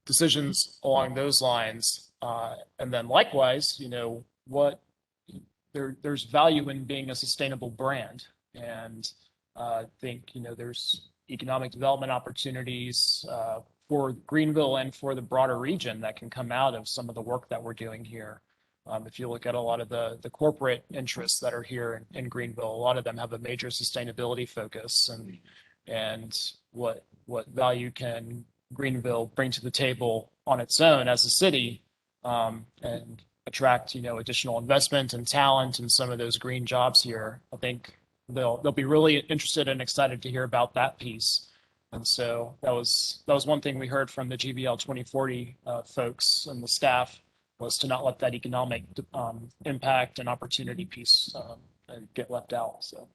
S2: decisions along those lines. And then likewise, there's value in being a sustainable brand. And I think, there's economic development opportunities for Greenville and for the broader region that can come out of some of the work that we're doing here. If you look at a lot of the corporate interests that are here in Greenville, a lot of them have a major sustainability focus, and what value can Greenville bring to the table on its own as a city, and attract additional investment and talent and some of those green jobs here. I think they'll be really interested and excited to hear about that piece. And so that was one thing we heard from the GBL 2040 folks and the staff, was to not let that economic impact and opportunity piece get left out. So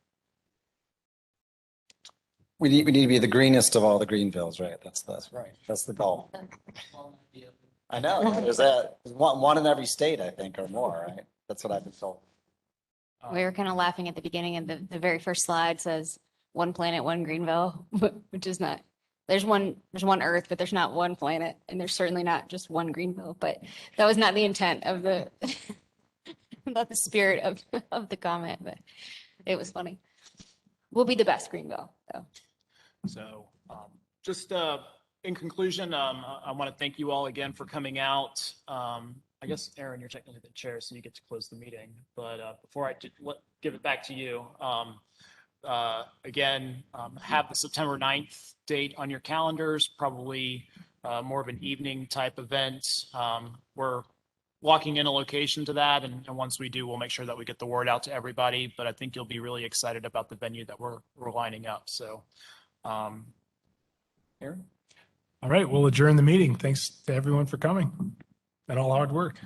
S10: We need to be the greenest of all the Greenvilles, right? That's
S2: right.
S10: That's the goal. I know, there's one in every state, I think, or more, right? That's what I've been told.
S9: We were kind of laughing at the beginning, and the very first slide says one planet, one Greenville, which is not, there's one Earth, but there's not one planet, and there's certainly not just one Greenville, but that was not the intent of the, not the spirit of the comment, but it was funny. We'll be the best Greenville, though.
S2: So just in conclusion, I want to thank you all again for coming out. I guess, Aaron, you're technically the chair, so you get to close the meeting. But before I give it back to you, again, have the September 9th date on your calendars, probably more of an evening type event. We're locking in a location to that, and once we do, we'll make sure that we get the word out to everybody. But I think you'll be really excited about the venue that we're lining up. So, Aaron?
S5: All right, we'll adjourn the meeting. Thanks to everyone for coming and all hard work.